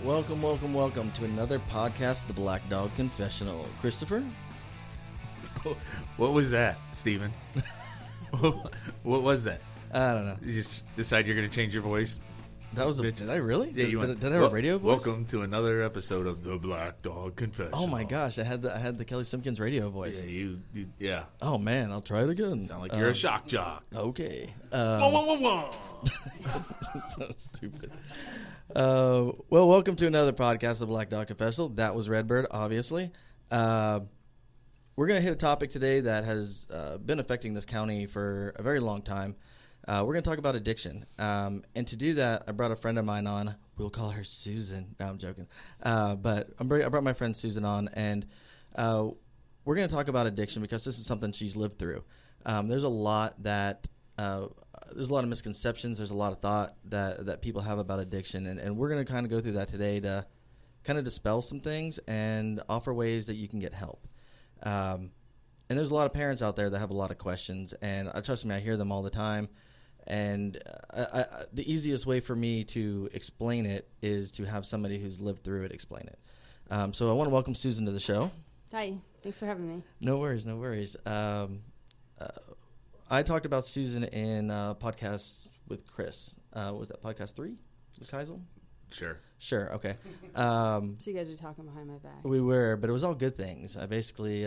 Welcome to another podcast, The Black Dog Confessional. Christopher? What was that, Steven? What was that? I don't know. You just decide you're going to change your voice? That was did I really? Yeah, did I have a radio voice? Welcome to another episode of The Black Dog Confessional. Oh my gosh, I had the Kelly Simpkins radio voice. Yeah, yeah. Oh man, I'll try it again. Sound like you're a shock jock. Okay. Whoa. So stupid. Well, welcome to another podcast, The Black Dog Confessional. That was Redbird, obviously. We're going to hit a topic today that has been affecting this county for a very long time. We're going to talk about addiction. And to do that, I brought a friend of mine on. We'll call her Susan. No, I'm joking. But I brought my friend Susan on, and we're going to talk about addiction because this is something she's lived through. There's a lot of misconceptions. There's a lot of thought that people have about addiction, and we're going to kind of go through that today to kind of dispel some things and offer ways that you can get help. And there's a lot of parents out there that have a lot of questions, and trust me, I hear them all the time. And the easiest way for me to explain it is to have somebody who's lived through it explain it. So I want to welcome Susan to the show. Hi, thanks for having me. No worries. I talked about Susan in a podcast with Chris. Was that podcast 3 with Keisel? Sure. Okay. So you guys are talking behind my back. We were, but it was all good things. I basically,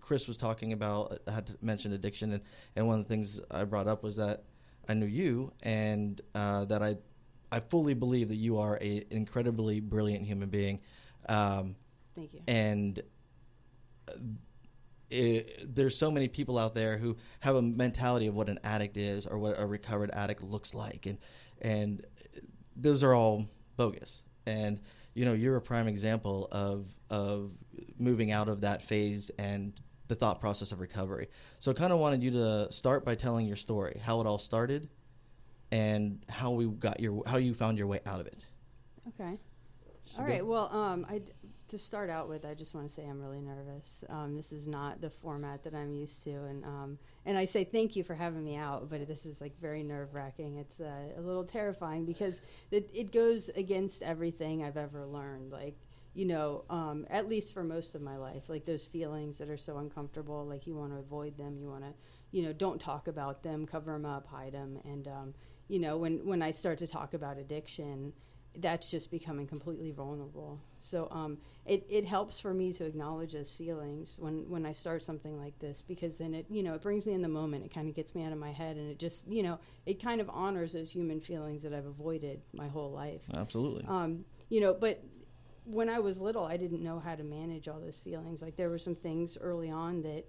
Chris was talking about, I had to mention addiction, and one of the things I brought up was that I knew you, and that I fully believe that you are an incredibly brilliant human being. Thank you. And there's so many people out there who have a mentality of what an addict is or what a recovered addict looks like, and those are all bogus. And you're a prime example of moving out of that phase and the thought process of recovery. So I kind of wanted you to start by telling your story, how it all started, and how you found your way out of it. Okay. All right. Well, to start out with, I just want to say I'm really nervous. This is not the format that I'm used to, and I say thank you for having me out, but this is like very nerve-wracking. It's a little terrifying because it goes against everything I've ever learned. Like, at least for most of my life, like those feelings that are so uncomfortable, like you want to avoid them, you want to, don't talk about them, cover them up, hide them, and when I start to talk about addiction, that's just becoming completely vulnerable. So it helps for me to acknowledge those feelings when I start something like this, because then it brings me in the moment. It kind of gets me out of my head, and it just, it kind of honors those human feelings that I've avoided my whole life. Absolutely. But when I was little, I didn't know how to manage all those feelings. Like there were some things early on that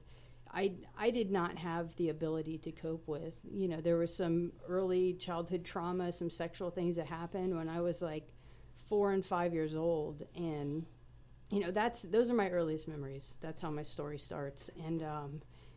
I did not have the ability to cope with. There was some early childhood trauma, some sexual things that happened when I was like 4 and 5 years old. And, those are my earliest memories. That's how my story starts. And,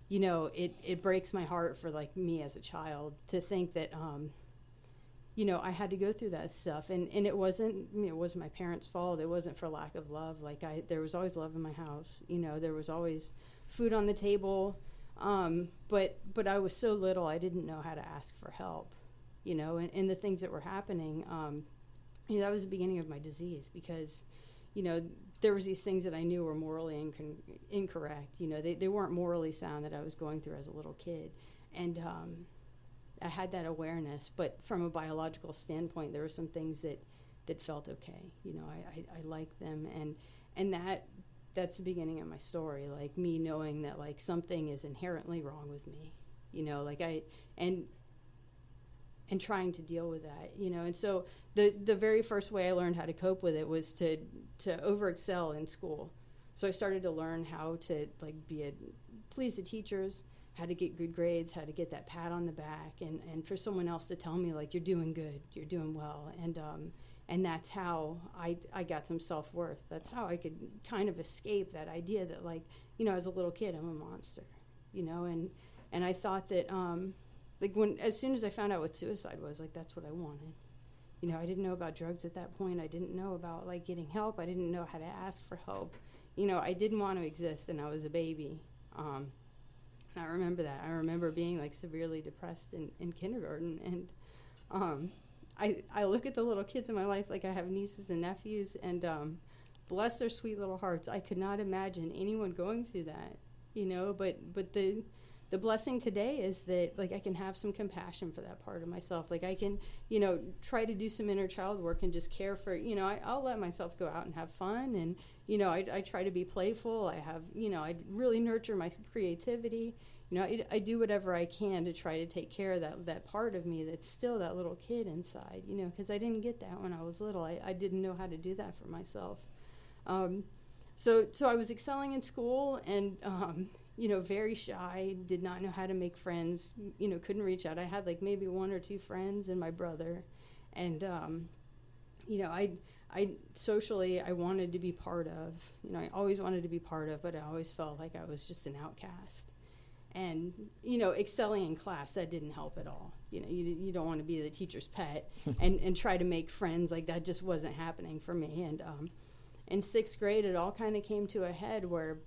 it breaks my heart for like me as a child to think that, I had to go through that stuff. And it wasn't my parents' fault. It wasn't for lack of love. There was always love in my house. There was always food on the table, but I was so little I didn't know how to ask for help, and the things that were happening, that was the beginning of my disease, because there was these things that I knew were morally incorrect. They weren't morally sound that I was going through as a little kid, and I had that awareness, but from a biological standpoint there were some things that felt okay. I liked them, and that's the beginning of my story, like me knowing that like something is inherently wrong with me, and trying to deal with that, and so the very first way I learned how to cope with it was to overexcel in school. So I started to learn how to like please the teachers, how to get good grades, how to get that pat on the back, and for someone else to tell me like you're doing good, you're doing well, and that's how I got some self-worth. That's how I could kind of escape that idea that, like, as a little kid, I'm a monster, and I thought that, as soon as I found out what suicide was, like, that's what I wanted. I didn't know about drugs at that point. I didn't know about, like, getting help. I didn't know how to ask for help. I didn't want to exist, and I was a baby. And I remember that. I remember being, like, severely depressed in kindergarten, and I look at the little kids in my life, like I have nieces and nephews, and bless their sweet little hearts. I could not imagine anyone going through that, but the blessing today is that, like, I can have some compassion for that part of myself. Like, I can, try to do some inner child work and just care for, I'll let myself go out and have fun. And, I try to be playful. I have, I really nurture my creativity. I do whatever I can to try to take care of that part of me that's still that little kid inside, because I didn't get that when I was little. I didn't know how to do that for myself. So I was excelling in school and, very shy, did not know how to make friends, couldn't reach out. I had like maybe one or two friends and my brother. And, I socially, I wanted to be part of, I always wanted to be part of, but I always felt like I was just an outcast. And, excelling in class, that didn't help at all. You don't want to be the teacher's pet and try to make friends. Like, that just wasn't happening for me. And in 6th grade, it all kind of came to a head where,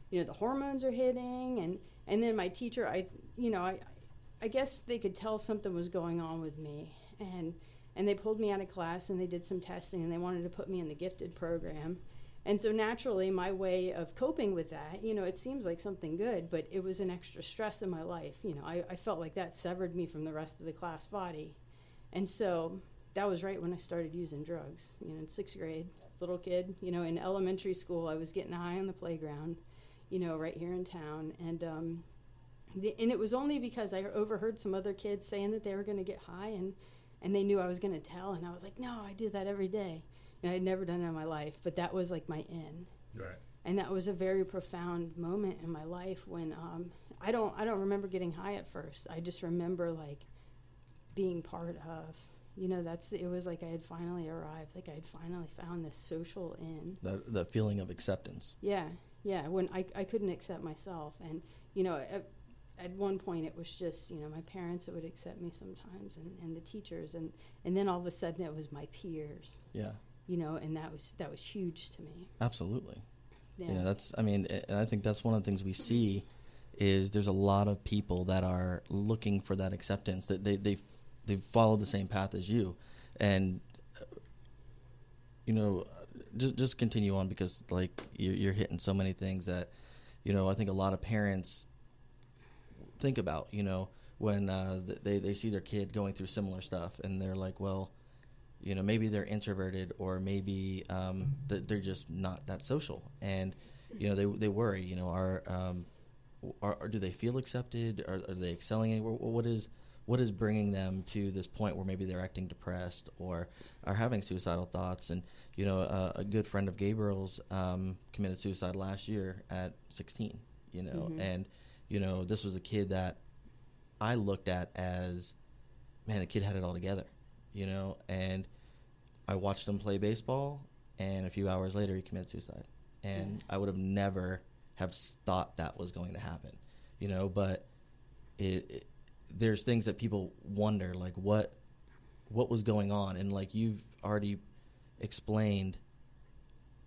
the hormones are hitting. And then my teacher, I guess they could tell something was going on with me. And they pulled me out of class and they did some testing and they wanted to put me in the gifted program. And so naturally, my way of coping with that, it seems like something good, but it was an extra stress in my life. I felt like that severed me from the rest of the class body. And so that was right when I started using drugs, in 6th grade. Little kid, in elementary school, I was getting high on the playground, right here in town. And and it was only because I overheard some other kids saying that they were going to get high and they knew I was going to tell. And I was like, no, I do that every day. And I'd never done it in my life, but that was like my in. Right. And that was a very profound moment in my life when I don't remember getting high at first. I just remember like being part of, it was like I had finally arrived, like I had finally found this social in. The feeling of acceptance. Yeah, when I couldn't accept myself. And, at one point it was just, my parents that would accept me sometimes and the teachers. And then all of a sudden it was my peers. Yeah. And that was huge to me. Absolutely. Yeah. And I think that's one of the things we see is there's a lot of people that are looking for that acceptance, that they followed the same path as you. And, just continue on because, like, you're hitting so many things that, I think a lot of parents think about, when they see their kid going through similar stuff and they're like, well, maybe they're introverted or maybe they're just not that social. And, they worry, do they feel accepted? Are they excelling anywhere? What is bringing them to this point where maybe they're acting depressed or are having suicidal thoughts? And, a good friend of Gabriel's committed suicide last year at 16, Mm-hmm. and, this was a kid that I looked at as, man, the kid had it all together. And I watched him play baseball, and a few hours later he committed suicide. And I would have never have thought that was going to happen, but there's things that people wonder, like what was going on. And like you've already explained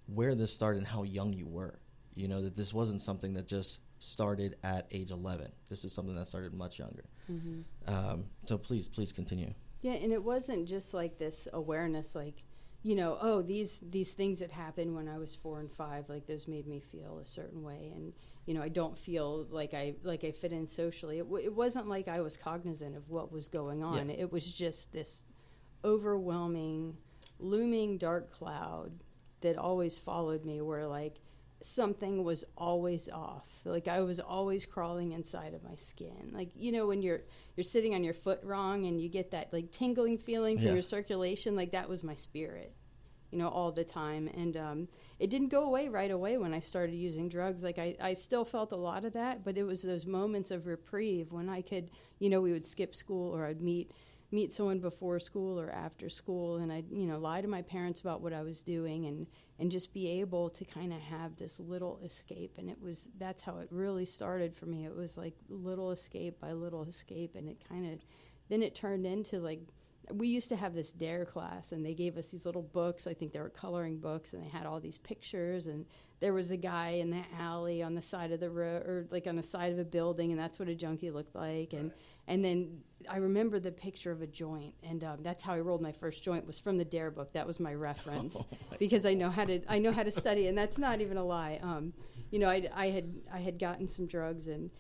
where this started and how young you were, that this wasn't something that just started at age 11. This is something that started much younger. Mm-hmm. So please continue. Yeah, and it wasn't just like this awareness, like, these things that happened when I was 4 and 5, like those made me feel a certain way, and I don't feel like I fit in socially. It wasn't like I was cognizant of what was going on. Yeah. It was just this overwhelming, looming dark cloud that always followed me, where like something was always off. Like I was always crawling inside of my skin. Like, when you're sitting on your foot wrong and you get that like tingling feeling from your circulation, like that was my spirit, all the time. And it didn't go away right away when I started using drugs. Like I still felt a lot of that, but it was those moments of reprieve when I could, we would skip school or I'd meet someone before school or after school, and I'd, lie to my parents about what I was doing and just be able to kind of have this little escape. And that's how it really started for me. It was like little escape by little escape, and it kind of, then it turned into like we used to have this DARE class, and they gave us these little books. I think they were coloring books, and they had all these pictures. And there was a guy in the alley on the side of the road, or like on the side of a building, and that's what a junkie looked like. And then I remember the picture of a joint, and that's how I rolled my first joint, was from the DARE book. That was my reference, because I know how to study, and that's not even a lie. I had gotten some drugs, and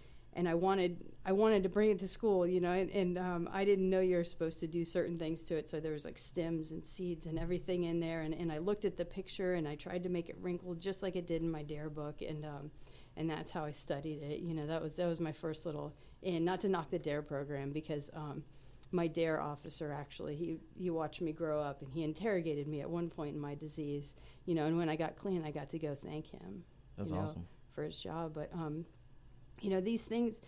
I wanted to bring it to school, and I didn't know you were supposed to do certain things to it. So there was like stems and seeds and everything in there. And I looked at the picture, and I tried to make it wrinkled just like it did in my DARE book. And that's how I studied it. That was my first little, and not to knock the DARE program, because my DARE officer, actually, he watched me grow up, and he interrogated me at one point in my disease, and when I got clean, I got to go thank him. That's awesome. For his job. But these things,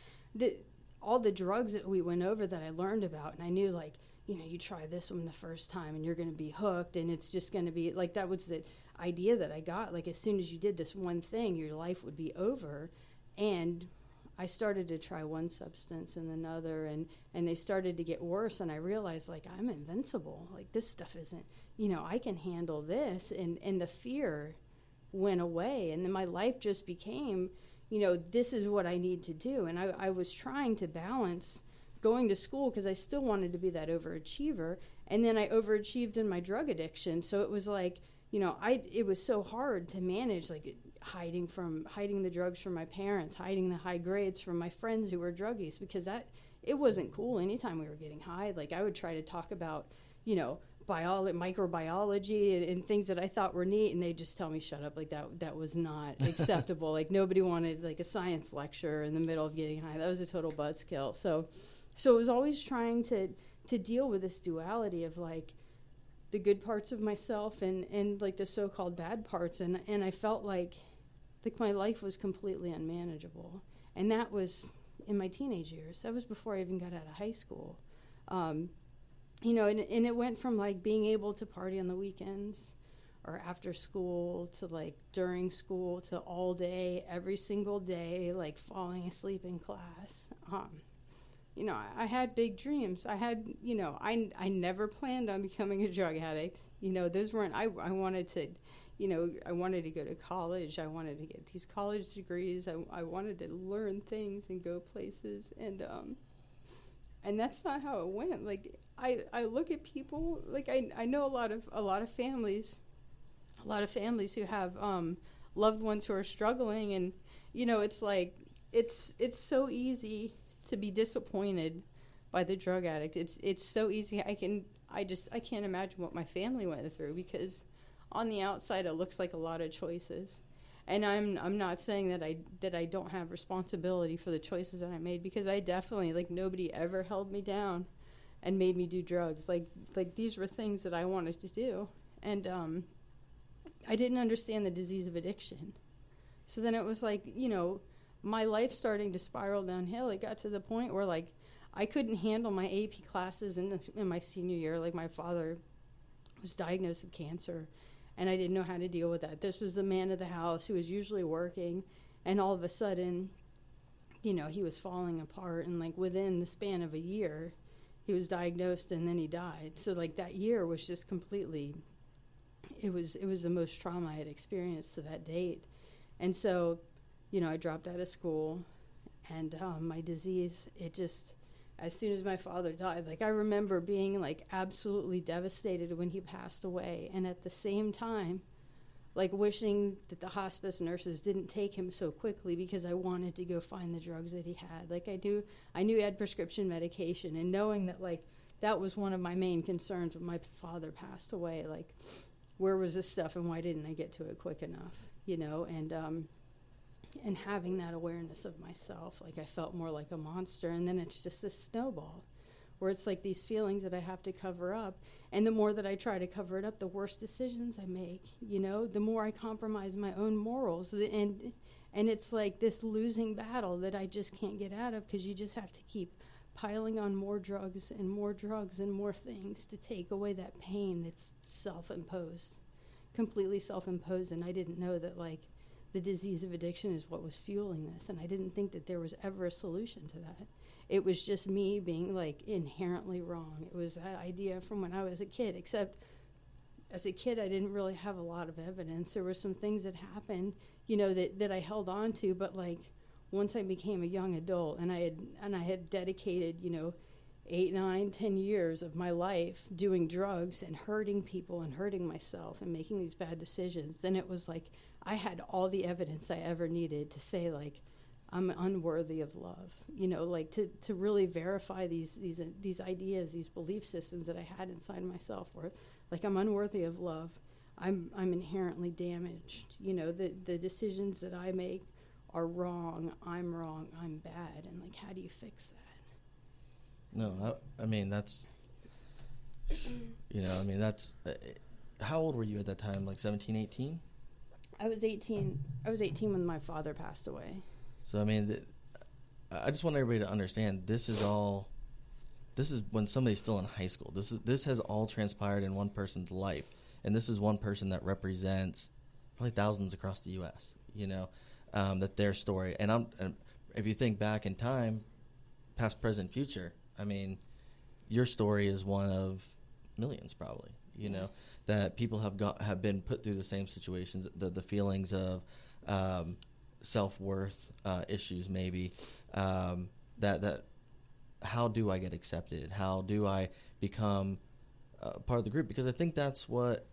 all the drugs that we went over that I learned about, and I knew, like, you try this one the first time and you're going to be hooked, and it's just going to be like, that was the idea that I got. Like, as soon as you did this one thing, your life would be over. And I started to try one substance and another, and they started to get worse, and I realized, like, I'm invincible. Like, this stuff isn't, I can handle this, and the fear went away, and then my life just became, this is what I need to do. And I was trying to balance going to school, because I still wanted to be that overachiever, and then I overachieved in my drug addiction. So it was like, it was so hard to manage, like, hiding the drugs from my parents, hiding the high grades from my friends who were druggies, because it wasn't cool anytime we were getting high. Like, I would try to talk about, microbiology and things that I thought were neat, and they'd just tell me, shut up. Like, that was not acceptable. Like, nobody wanted, like, a science lecture in the middle of getting high. That was a total buzzkill. So it was always trying to deal with this duality of, like, the good parts of myself and like the so-called bad parts, and I felt like my life was completely unmanageable. And that was in my teenage years. That was before I even got out of high school. And it went from, like, being able to party on the weekends or after school to, like, during school to all day, every single day, like, falling asleep in class. I had big dreams. I had, I never planned on becoming a drug addict. Those weren't, I wanted to, I wanted to go to college. I wanted to get these college degrees. I wanted to learn things and go places. And that's not how it went. Like, I look at people, like, I know a lot of families who have loved ones who are struggling, and it's like it's so easy to be disappointed by the drug addict. It's so easy. I can't imagine what my family went through, because on the outside it looks like a lot of choices. And I'm not saying that I don't have responsibility for the choices that I made, because I definitely, like, nobody ever held me down and made me do drugs. Like these were things that I wanted to do. And I didn't understand the disease of addiction. So then it was like, my life starting to spiral downhill. It got to the point where, like, I couldn't handle my AP classes in my senior year. Like, my father was diagnosed with cancer, and I didn't know how to deal with that. This was the man of the house who was usually working, and all of a sudden, he was falling apart. And, like, within the span of a year, he was diagnosed, and then he died. So, like, that year was just completely, it was the most trauma I had experienced to that date. And so, I dropped out of school, and my disease, it just, as soon as my father died, like, I remember being, like, absolutely devastated when he passed away, and at the same time, like, wishing that the hospice nurses didn't take him so quickly, because I wanted to go find the drugs that he had. Like, I knew he had prescription medication, and knowing that, like, that was one of my main concerns when my father passed away. Like, where was this stuff, and why didn't I get to it quick enough, and having that awareness of myself, like, I felt more like a monster. And then it's just this snowball where it's like these feelings that I have to cover up. And the more that I try to cover it up, the worse decisions I make, the more I compromise my own morals. And it's like this losing battle that I just can't get out of, because you just have to keep piling on more drugs and more drugs and more things to take away that pain that's self-imposed, completely self-imposed. And I didn't know that, like, the disease of addiction is what was fueling this, and I didn't think that there was ever a solution to that. it was just me being like inherently wrong. It was that idea from when I was a kid, except as a kid I didn't really have a lot of evidence. There were some things that happened, that I held on to, but like once I became a young adult and I had dedicated, 8, 9, 10 years of my life doing drugs and hurting people and hurting myself and making these bad decisions, then it was like I had all the evidence I ever needed to say, like, I'm unworthy of love, like to really verify these ideas, these belief systems that I had inside myself, where like I'm unworthy of love. I'm inherently damaged. The decisions that I make are wrong. I'm bad. And like, how do you fix that? No, I mean, that's, that's, how old were you at that time? Like 17, 18? I was 18 when my father passed away. So, I mean, I just want everybody to understand this is when somebody's still in high school. This has all transpired in one person's life. And this is one person that represents probably thousands across the U.S., that their story. And if you think back in time, past, present, future, I mean, your story is one of millions probably, that people have been put through the same situations, the feelings of self-worth issues maybe, that how do I get accepted? How do I become part of the group? Because I think that's what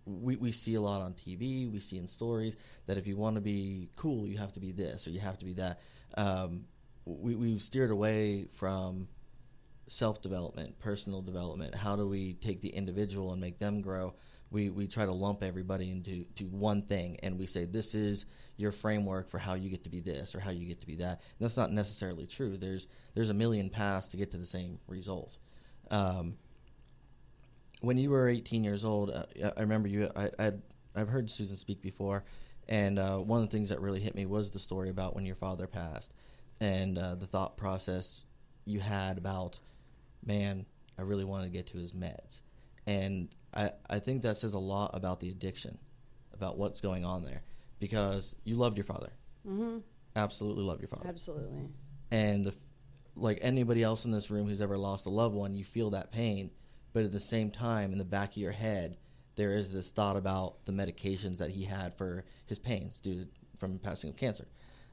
we see a lot on TV, we see in stories, that if you want to be cool, you have to be this or you have to be that. We've steered away from self-development, personal development. How do we take the individual and make them grow? We try to lump everybody into one thing, and we say this is your framework for how you get to be this or how you get to be that. And that's not necessarily true. There's a million paths to get to the same result. When you were 18 years old, I remember I've heard Susan speak before, and one of the things that really hit me was the story about when your father passed, and the thought process you had about, man, I really want to get to his meds. And I think that says a lot about the addiction, about what's going on there, because you loved your father. Mm-hmm. Absolutely loved your father. Absolutely. And like anybody else in this room who's ever lost a loved one, you feel that pain. But at the same time, in the back of your head, there is this thought about the medications that he had for his pains from passing of cancer.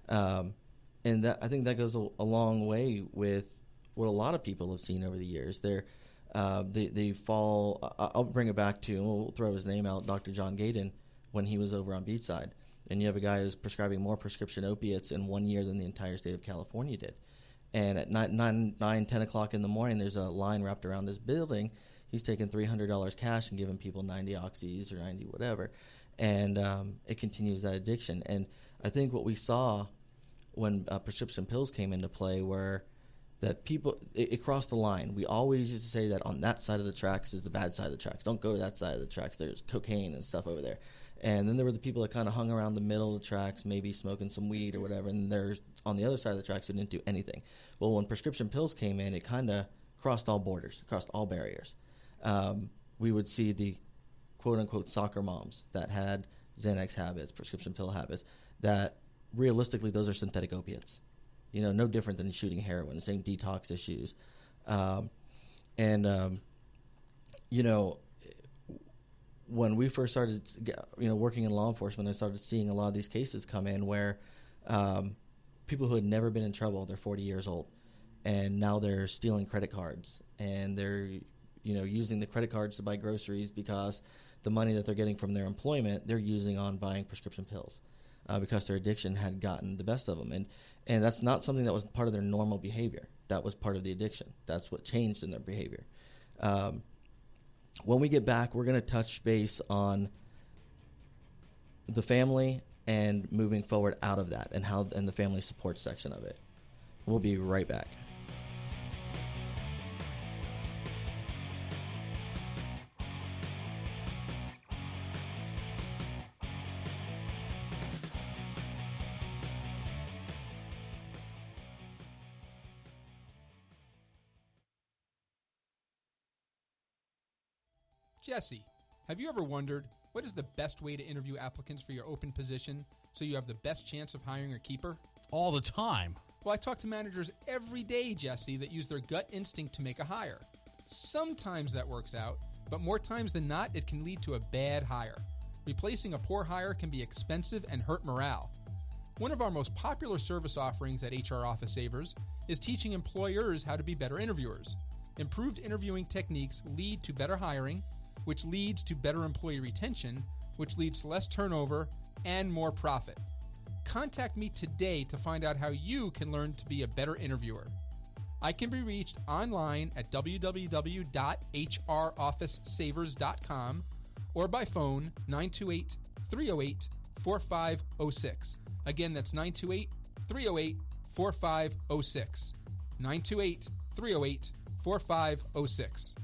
And I think that goes a long way with what a lot of people have seen over the years. They fall. I'll bring it back to, and we'll throw his name out, Dr. John Gaden, when he was over on Beachside. And you have a guy who's prescribing more prescription opiates in 1 year than the entire state of California did. And at 10 o'clock in the morning, there's a line wrapped around his building. He's taking $300 cash and giving people 90 oxys or 90 whatever. And it continues that addiction. And I think what we saw when prescription pills came into play were that people, it crossed the line. We always used to say that on that side of the tracks is the bad side of the tracks. Don't go to that side of the tracks. There's cocaine and stuff over there. And then there were the people that kind of hung around the middle of the tracks, maybe smoking some weed or whatever, and there's on the other side of the tracks who didn't do anything. Well, when prescription pills came in, it kind of crossed all borders, crossed all barriers. We would see the quote-unquote soccer moms that had Xanax habits, prescription pill habits, that realistically those are synthetic opiates. No different than shooting heroin, same detox issues. When we first started, working in law enforcement, I started seeing a lot of these cases come in where people who had never been in trouble, they're 40 years old, and now they're stealing credit cards, and they're, using the credit cards to buy groceries because the money that they're getting from their employment, they're using on buying prescription pills because their addiction had gotten the best of them. And that's not something that was part of their normal behavior. That was part of the addiction. That's what changed in their behavior. When we get back, we're going to touch base on the family and moving forward out of that and the family support section of it. We'll be right back. Jesse, have you ever wondered what is the best way to interview applicants for your open position so you have the best chance of hiring a keeper? All the time. Well, I talk to managers every day, Jesse, that use their gut instinct to make a hire. Sometimes that works out, but more times than not, it can lead to a bad hire. Replacing a poor hire can be expensive and hurt morale. One of our most popular service offerings at HR Office Savers is teaching employers how to be better interviewers. Improved interviewing techniques lead to better hiring, which leads to better employee retention, which leads to less turnover and more profit. Contact me today to find out how you can learn to be a better interviewer. I can be reached online at www.hrofficesavers.com or by phone 928-308-4506. Again, that's 928-308-4506. 928-308-4506.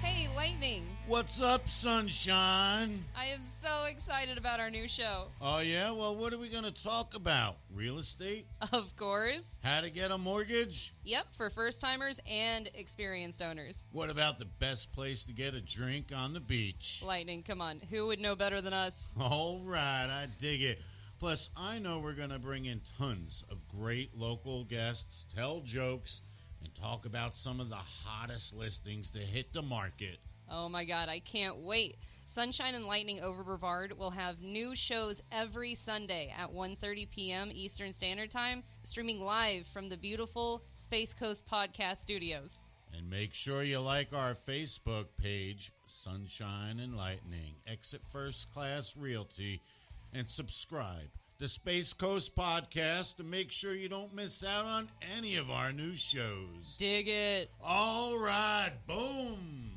Hey, Lightning. What's up, sunshine? I am so excited about our new show. Oh, yeah? Well, what are we going to talk about? Real estate? Of course. How to get a mortgage? Yep, for first-timers and experienced owners. What about the best place to get a drink on the beach? Lightning, come on. Who would know better than us? All right, I dig it. Plus, I know we're going to bring in tons of great local guests, tell jokes, and talk about some of the hottest listings to hit the market. Oh my God, I can't wait. Sunshine and Lightning over Brevard will have new shows every Sunday at 1:30 p.m. Eastern Standard Time, streaming live from the beautiful Space Coast Podcast Studios. And make sure you like our Facebook page, Sunshine and Lightning, Exit First Class Realty, and subscribe to Space Coast Podcast to make sure you don't miss out on any of our new shows. Dig it. All right, boom.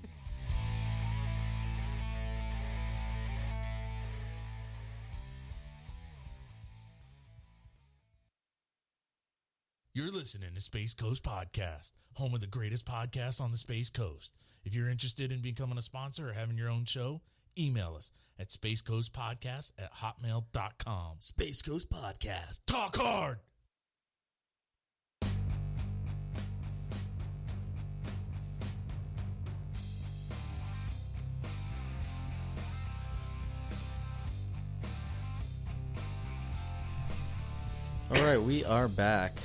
You're listening to Space Coast Podcast, home of the greatest podcasts on the Space Coast. If you're interested in becoming a sponsor or having your own show, email us at spacecoastpodcast@hotmail.com. Space Coast Podcast. Talk hard! All right, we are back.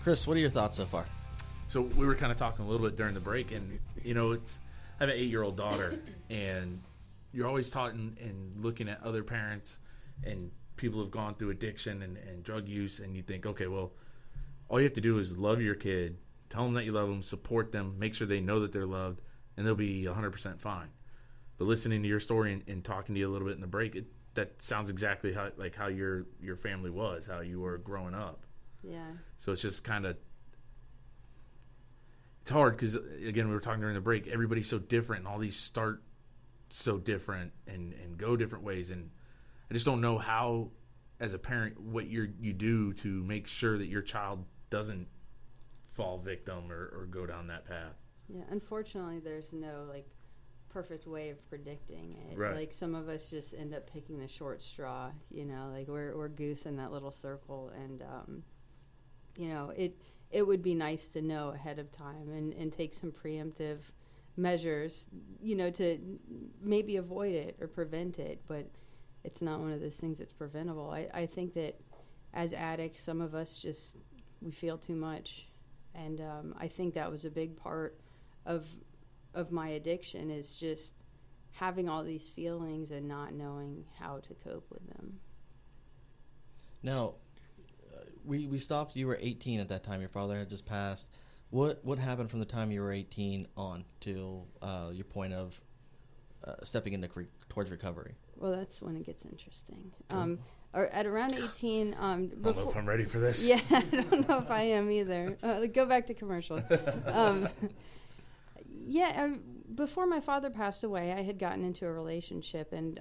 Chris, what are your thoughts so far? So we were kind of talking a little bit during the break, and I have an 8-year-old daughter, and you're always taught and looking at other parents and people who've gone through addiction and drug use, and you think, okay, well, all you have to do is love your kid, tell them that you love them, support them, make sure they know that they're loved, and they'll be 100% fine. But listening to your story and talking to you a little bit in the break, that sounds exactly how your family was, how you were growing up. Yeah. So it's just kind of, it's hard because, again, we were talking during the break, everybody's so different and all these start so different and go different ways. And I just don't know how, as a parent, what you do to make sure that your child doesn't fall victim or go down that path. Yeah, unfortunately, there's no, perfect way of predicting it. Right. Like, some of us just end up picking the short straw, we're goose in that little circle, and it would be nice to know ahead of time and take some preemptive measures, to maybe avoid it or prevent it, but it's not one of those things that's preventable. I think that as addicts, some of us we feel too much, and I think that was a big part of my addiction, is just having all these feelings and not knowing how to cope with them. Now, we stopped. You were 18 at that time. Your father had just passed. What happened from the time you were 18 on till your point of stepping into towards recovery? Well, that's when it gets interesting. Or at around 18, I don't know if I'm ready for this. Yeah, I don't know if I am either. Go back to commercial. Before my father passed away, I had gotten into a relationship, and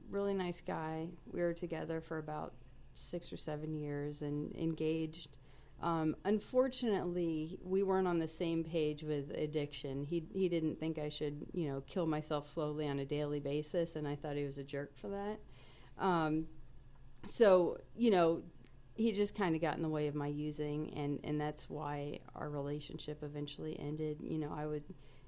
really nice guy. We were together for about 6 or 7 years and engaged. Unfortunately, we weren't on the same page with addiction. He didn't think I should, kill myself slowly on a daily basis, and I thought he was a jerk for that. he just kind of got in the way of my using, and that's why our relationship eventually ended.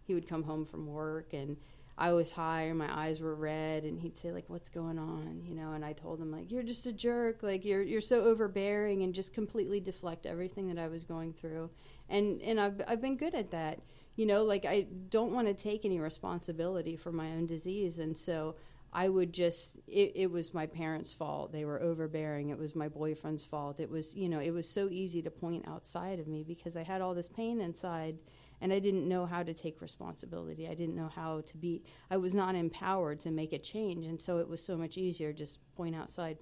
He would come home from work, and I was high and my eyes were red, and he'd say, like, what's going on? And I told him, like, you're just a jerk, like you're so overbearing, and just completely deflect everything that I was going through. And I've been good at that. Like, I don't want to take any responsibility for my own disease, and so I would just, it was my parents' fault. They were overbearing. It was my boyfriend's fault. It was, it was so easy to point outside of me because I had all this pain inside, and I didn't know how to take responsibility. I didn't know how to I was not empowered to make a change, and so it was so much easier just point outside,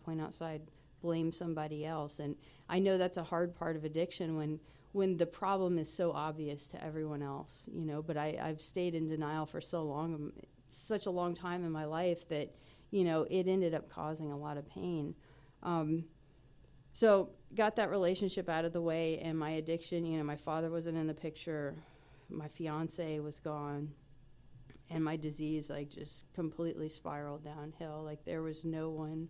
blame somebody else. And I know that's a hard part of addiction when the problem is so obvious to everyone else, but I've stayed in denial for so long, such a long time in my life that, it ended up causing a lot of pain. So got that relationship out of the way, and my addiction, my father wasn't in the picture, my fiance was gone, and my disease, like, just completely spiraled downhill. Like, there was no one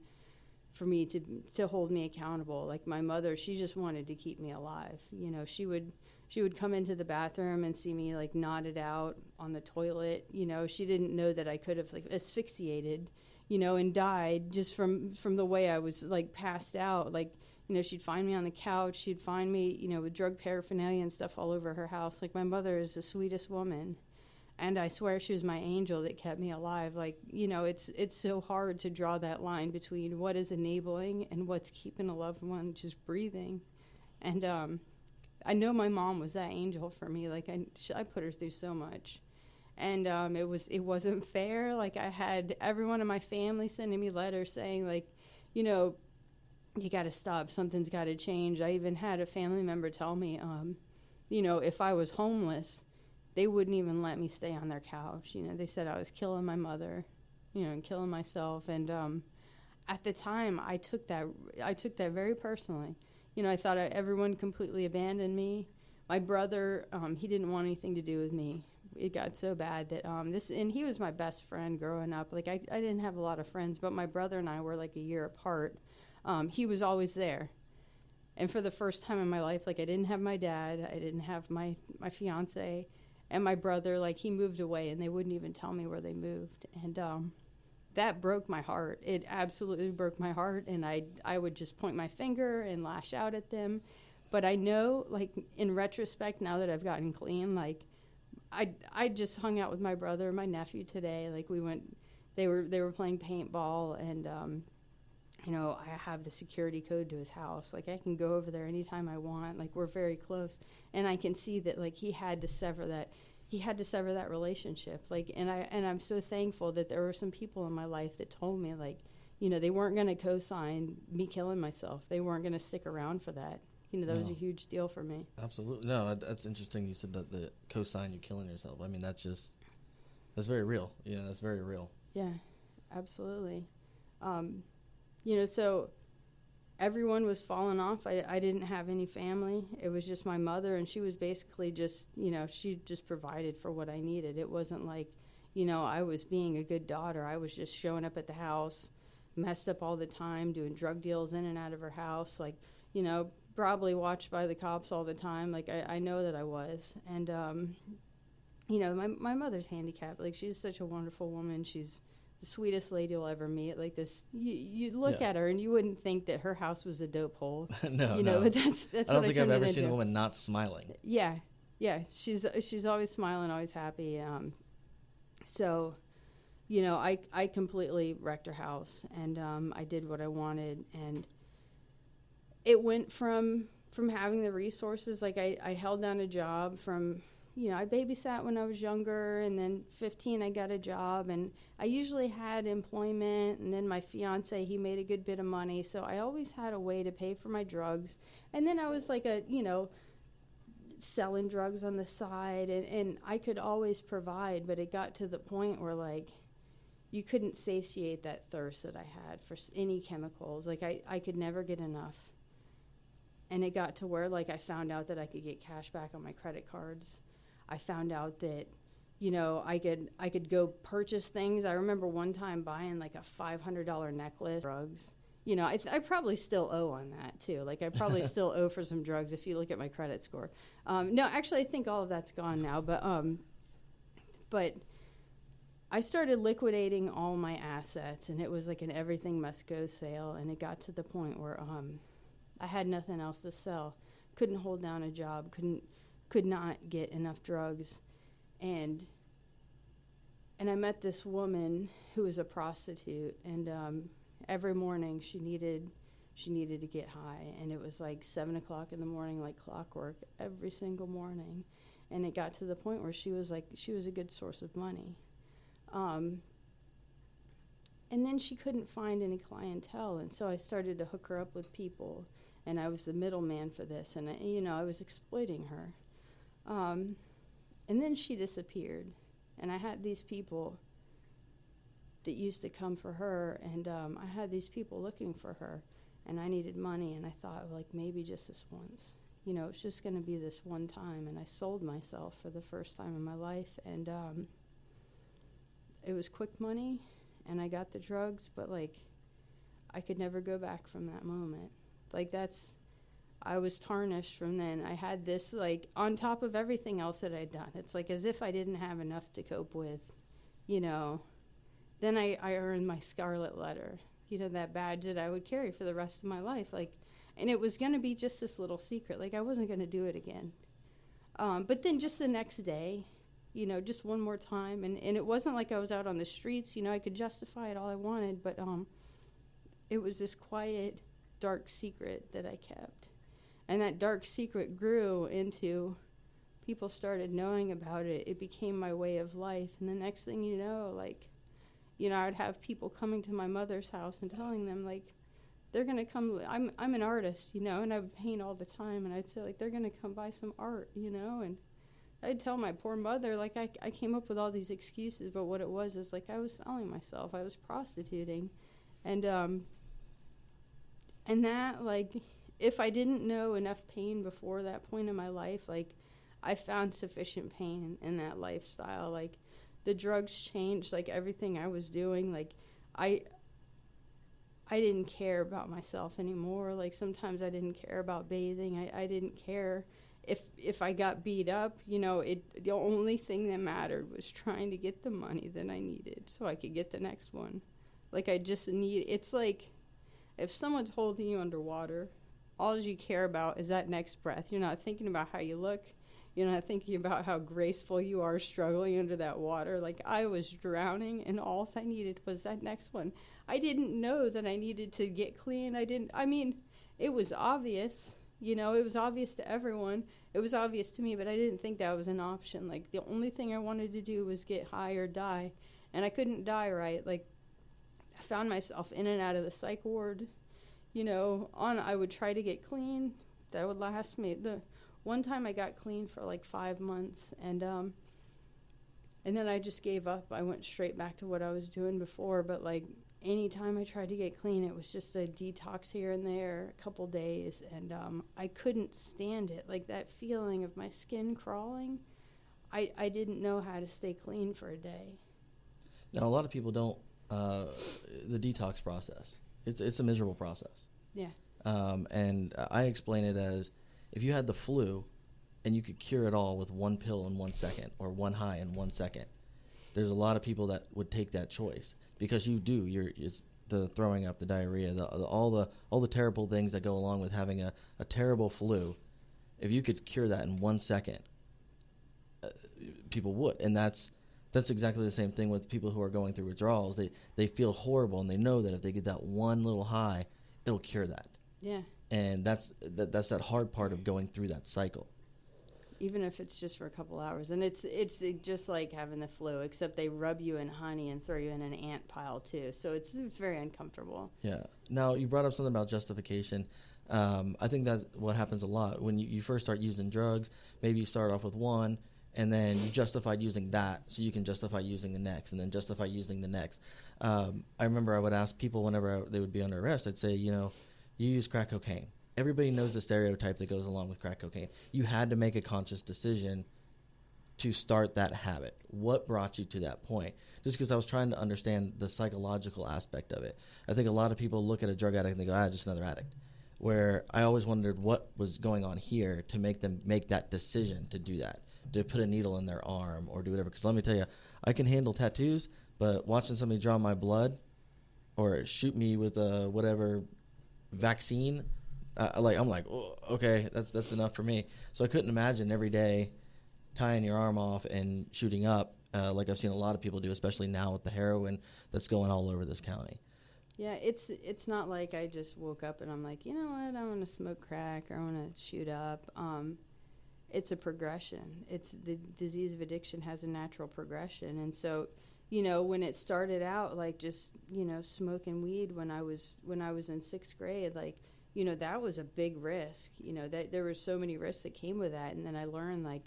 for me to hold me accountable. Like, my mother, she just wanted to keep me alive. She would come into the bathroom and see me, like, nodded out on the toilet. She didn't know that I could have, like, asphyxiated, and died just from the way I was, like, passed out. Like, she'd find me on the couch. She'd find me, with drug paraphernalia and stuff all over her house. Like, my mother is the sweetest woman. And I swear she was my angel that kept me alive. Like, it's so hard to draw that line between what is enabling and what's keeping a loved one just breathing. And I know my mom was that angel for me. Like, I put her through so much. And it wasn't fair. Like, I had everyone in my family sending me letters saying, like, you got to stop. Something's got to change. I even had a family member tell me, if I was homeless, they wouldn't even let me stay on their couch. They said I was killing my mother, and killing myself. And at the time, I took that very personally. I thought everyone completely abandoned me. My brother, he didn't want anything to do with me. It got so bad that and he was my best friend growing up. Like, I didn't have a lot of friends, but my brother and I were like a year apart. He was always there. And for the first time in my life, like, I didn't have my dad, I didn't have my fiance. And my brother, like, he moved away, and they wouldn't even tell me where they moved. And that broke my heart. It absolutely broke my heart, and I would just point my finger and lash out at them. But I know, like, in retrospect, now that I've gotten clean, like, I just hung out with my brother and my nephew today. Like, they were playing paintball, and, I have the security code to his house. Like, I can go over there anytime I want. Like, we're very close. And I can see that, like, he had to sever that relationship. Like, and I'm so thankful that there were some people in my life that told me, like, they weren't going to co-sign me killing myself. They weren't going to stick around for that. That was a huge deal for me. Absolutely. No, that's interesting. You said that the co-sign you killing yourself. I mean, that's very real. That's very real. Yeah, absolutely. So everyone was falling off. I didn't have any family. It was just my mother, and she was basically just, she just provided for what I needed. It wasn't like, I was being a good daughter. I was just showing up at the house, messed up all the time, doing drug deals in and out of her house, like, probably watched by the cops all the time. Like, I know that I was. And, my mother's handicapped. Like, she's such a wonderful woman. She's the sweetest lady you'll ever meet. Like, this, you look at her and you wouldn't think that her house was a dope hole. No. But that's I don't what think I've ever seen a woman not smiling. Yeah. She's always smiling, always happy. So, I completely wrecked her house, and I did what I wanted, and it went from having the resources. Like, I held down a job from. I babysat when I was younger, and then 15 I got a job, and I usually had employment, and then my fiance, he made a good bit of money, so I always had a way to pay for my drugs. And then I was like selling drugs on the side, and I could always provide, but it got to the point where, like, you couldn't satiate that thirst that I had for any chemicals. Like, I could never get enough. And it got to where, like, I found out that I could get cash back on my credit cards. I found out that, I could go purchase things. I remember one time buying like a $500 necklace, drugs, You know, I probably still owe on that too. Like I probably still owe for some drugs if you look at my credit score. No, actually, I think all of that's gone now. But I started liquidating all my assets, and it was like an everything must go sale. And it got to the point where I had nothing else to sell. Couldn't hold down a job. Could not get enough drugs, and I met this woman who was a prostitute, and every morning she needed to get high, and it was like 7 o'clock in the morning, like clockwork, every single morning. And it got to the point where she was a good source of money. And then she couldn't find any clientele, and so I started to hook her up with people, and I was the middleman for this, and I was exploiting her. And then she disappeared, and I had these people that used to come for her, and I had these people looking for her, and I needed money, and I thought, like, maybe just this once. It's just going to be this one time, and I sold myself for the first time in my life, and it was quick money, and I got the drugs, but, like, I could never go back from that moment. Like, I was tarnished from then. I had this, like, on top of everything else that I'd done. It's like as if I didn't have enough to cope with, Then I earned my scarlet letter, that badge that I would carry for the rest of my life. Like, and it was going to be just this little secret. Like, I wasn't going to do it again. But then just the next day, just one more time. And it wasn't like I was out on the streets. I could justify it all I wanted. But it was this quiet, dark secret that I kept. And that dark secret grew into people started knowing about it. It became my way of life. And the next thing you know, I'd have people coming to my mother's house and telling them, like, they're going to come. I'm an artist, and I would paint all the time. And I'd say, like, they're going to come buy some art, and I'd tell my poor mother, like, I came up with all these excuses, but what it was is, like, I was selling myself. I was prostituting. And that, like, if I didn't know enough pain before that point in my life, like, I found sufficient pain in that lifestyle. Like, the drugs changed, like, everything I was doing. Like, I didn't care about myself anymore. Like, sometimes I didn't care about bathing. I didn't care if I got beat up. The only thing that mattered was trying to get the money that I needed so I could get the next one. Like, it's like if someone's holding you underwater, all you care about is that next breath. You're not thinking about how you look. You're not thinking about how graceful you are struggling under that water. Like, I was drowning, and all I needed was that next one. I didn't know that I needed to get clean. It was obvious. It was obvious to everyone. It was obvious to me, but I didn't think that was an option. Like, the only thing I wanted to do was get high or die, and I couldn't die right. Like, I found myself in and out of the psych ward. I would try to get clean. That would last me. The one time I got clean for like 5 months, and then I just gave up. I went straight back to what I was doing before. But, like, anytime I tried to get clean, it was just a detox here and there, a couple days, and I couldn't stand it. Like, that feeling of my skin crawling, I didn't know how to stay clean for a day. Now, a lot of people don't. The detox process. It's a miserable process. Yeah. And I explain it as if you had the flu and you could cure it all with one pill in 1 second or one high in 1 second, there's a lot of people that would take that choice because it's the throwing up, the diarrhea, all the terrible things that go along with having a terrible flu. If you could cure that in 1 second, people would. And that's exactly the same thing with people who are going through withdrawals. They feel horrible, and they know that if they get that one little high, it'll cure that. Yeah. And that's that hard part of going through that cycle. Even if it's just for a couple hours. And it's just like having the flu, except they rub you in honey and throw you in an ant pile, too. So it's very uncomfortable. Yeah. Now, you brought up something about justification. I think that's what happens a lot. When you first start using drugs, maybe you start off with one, and then you justified using that, so you can justify using the next, and then justify using the next. I remember I would ask people whenever they would be under arrest, I'd say, you use crack cocaine. Everybody knows the stereotype that goes along with crack cocaine. You had to make a conscious decision to start that habit? What brought you to that point? Just because I was trying to understand the psychological aspect of it. I think a lot of people look at a drug addict and they go, just another addict. Where I always wondered what was going on here to make them make that decision to do that, to put a needle in their arm or do whatever. Because let me tell you, I can handle tattoos, but watching somebody draw my blood or shoot me with a whatever vaccine, I'm like, oh, okay, that's enough for me. So I couldn't imagine every day tying your arm off and shooting up, like I've seen a lot of people do, especially now with the heroin that's going all over this county. Yeah, it's not like I just woke up and I'm like, you know what, I want to smoke crack or I want to shoot up. It's a progression. It's the disease of addiction has a natural progression. And so, when it started out like just, smoking weed when I was in 6th grade, like, that was a big risk. That there were so many risks that came with that. And then I learned like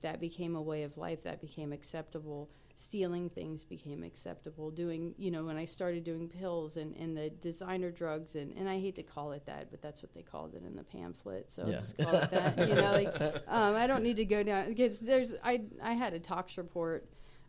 that became a way of life, that became acceptable. Stealing things became acceptable. Doing, when I started doing pills and the designer drugs, and I hate to call it that, but that's what they called it in the pamphlet. So yeah. I'll just call it that. I don't need to go down because I had a tox report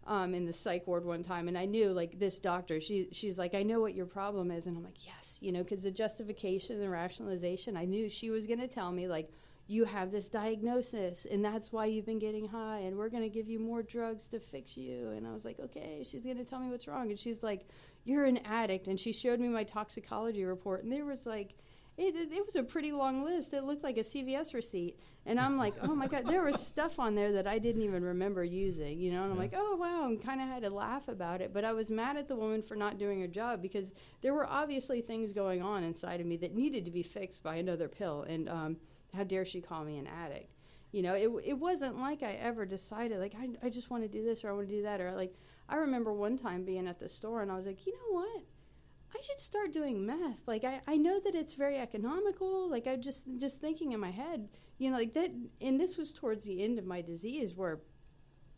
in the psych ward one time, and I knew like this doctor. She's like, I know what your problem is, and I'm like, yes, because the justification and the rationalization. I knew she was going to tell me like, you have this diagnosis and that's why you've been getting high and we're going to give you more drugs to fix you. And I was like, okay, she's going to tell me what's wrong. And she's like, you're an addict. And she showed me my toxicology report, and there was like, it was a pretty long list. It looked like a CVS receipt. And I'm like, oh my God, there was stuff on there that I didn't even remember using, and I'm like, oh wow, and kind of had to laugh about it. But I was mad at the woman for not doing her job because there were obviously things going on inside of me that needed to be fixed by another pill. And, how dare she call me an addict? It wasn't like I ever decided, like, I just want to do this or I want to do that. Or, like, I remember one time being at the store and I was like, you know what? I should start doing meth. Like, I know that it's very economical. Like, I just thinking in my head, like that. And this was towards the end of my disease where,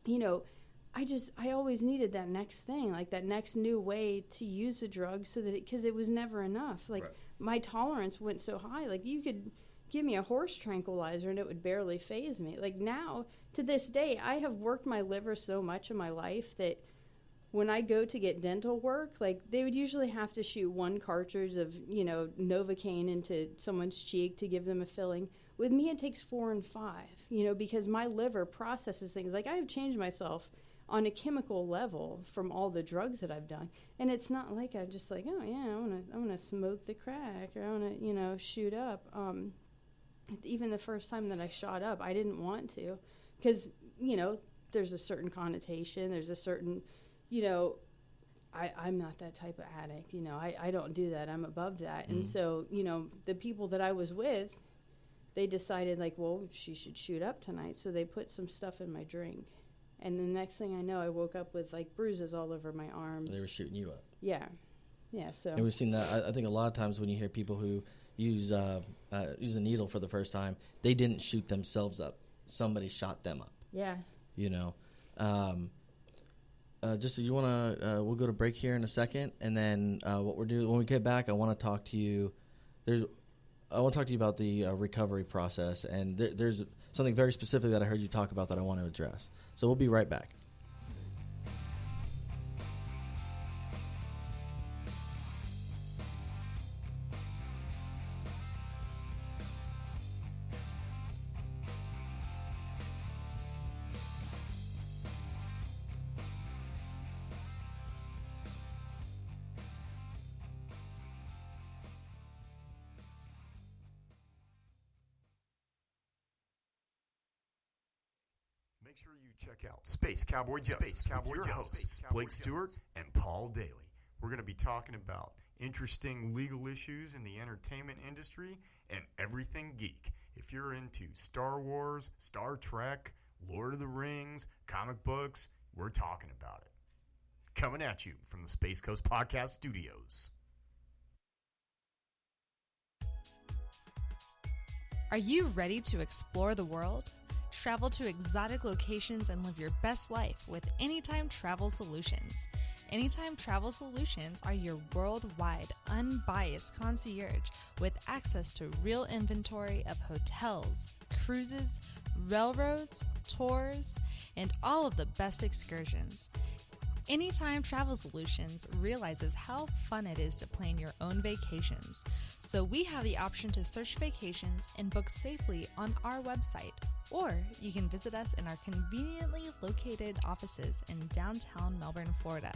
I always needed that next thing, like that next new way to use the drug so that because it was never enough. Like, right. My tolerance went so high. Like, you could give me a horse tranquilizer and it would barely faze me. Like now, to this day, I have worked my liver so much in my life that when I go to get dental work, like they would usually have to shoot one cartridge of, Novocaine into someone's cheek to give them a filling. With me, it takes 4 and 5, because my liver processes things. Like I have changed myself on a chemical level from all the drugs that I've done. And it's not like I'm just like, oh yeah, I want to smoke the crack or I want to, shoot up. Even the first time that I shot up, I didn't want to because, there's a certain connotation. There's a certain, I'm not that type of addict. I don't do that. I'm above that. Mm-hmm. And so, the people that I was with, they decided like, well, she should shoot up tonight. So they put some stuff in my drink. And the next thing I know, I woke up with like bruises all over my arms. They were shooting you up. Yeah. Yeah. So. And we've seen that. I think a lot of times when you hear people who use a needle for the first time, they didn't shoot themselves up. Somebody shot them up. Yeah. Just so you want to, we'll go to break here in a second, and then what we're doing when we get back, I want to talk to you. I want to talk to you about the recovery process, and there's something very specific that I heard you talk about that I want to address. So we'll be right back. Make sure you check out Space Cowboy Justice with your hosts, Blake Stewart and Paul Daly. We're going to be talking about interesting legal issues in the entertainment industry and everything geek. If you're into Star Wars, Star Trek, Lord of the Rings, comic books, we're talking about it. Coming at you from the Space Coast Podcast Studios. Are you ready to explore the world? Travel to exotic locations and live your best life with Anytime Travel Solutions. Anytime Travel Solutions are your worldwide, unbiased concierge with access to real inventory of hotels, cruises, railroads, tours, and all of the best excursions. Anytime Travel Solutions realizes how fun it is to plan your own vacations, so we have the option to search vacations and book safely on our website, or you can visit us in our conveniently located offices in downtown Melbourne, Florida.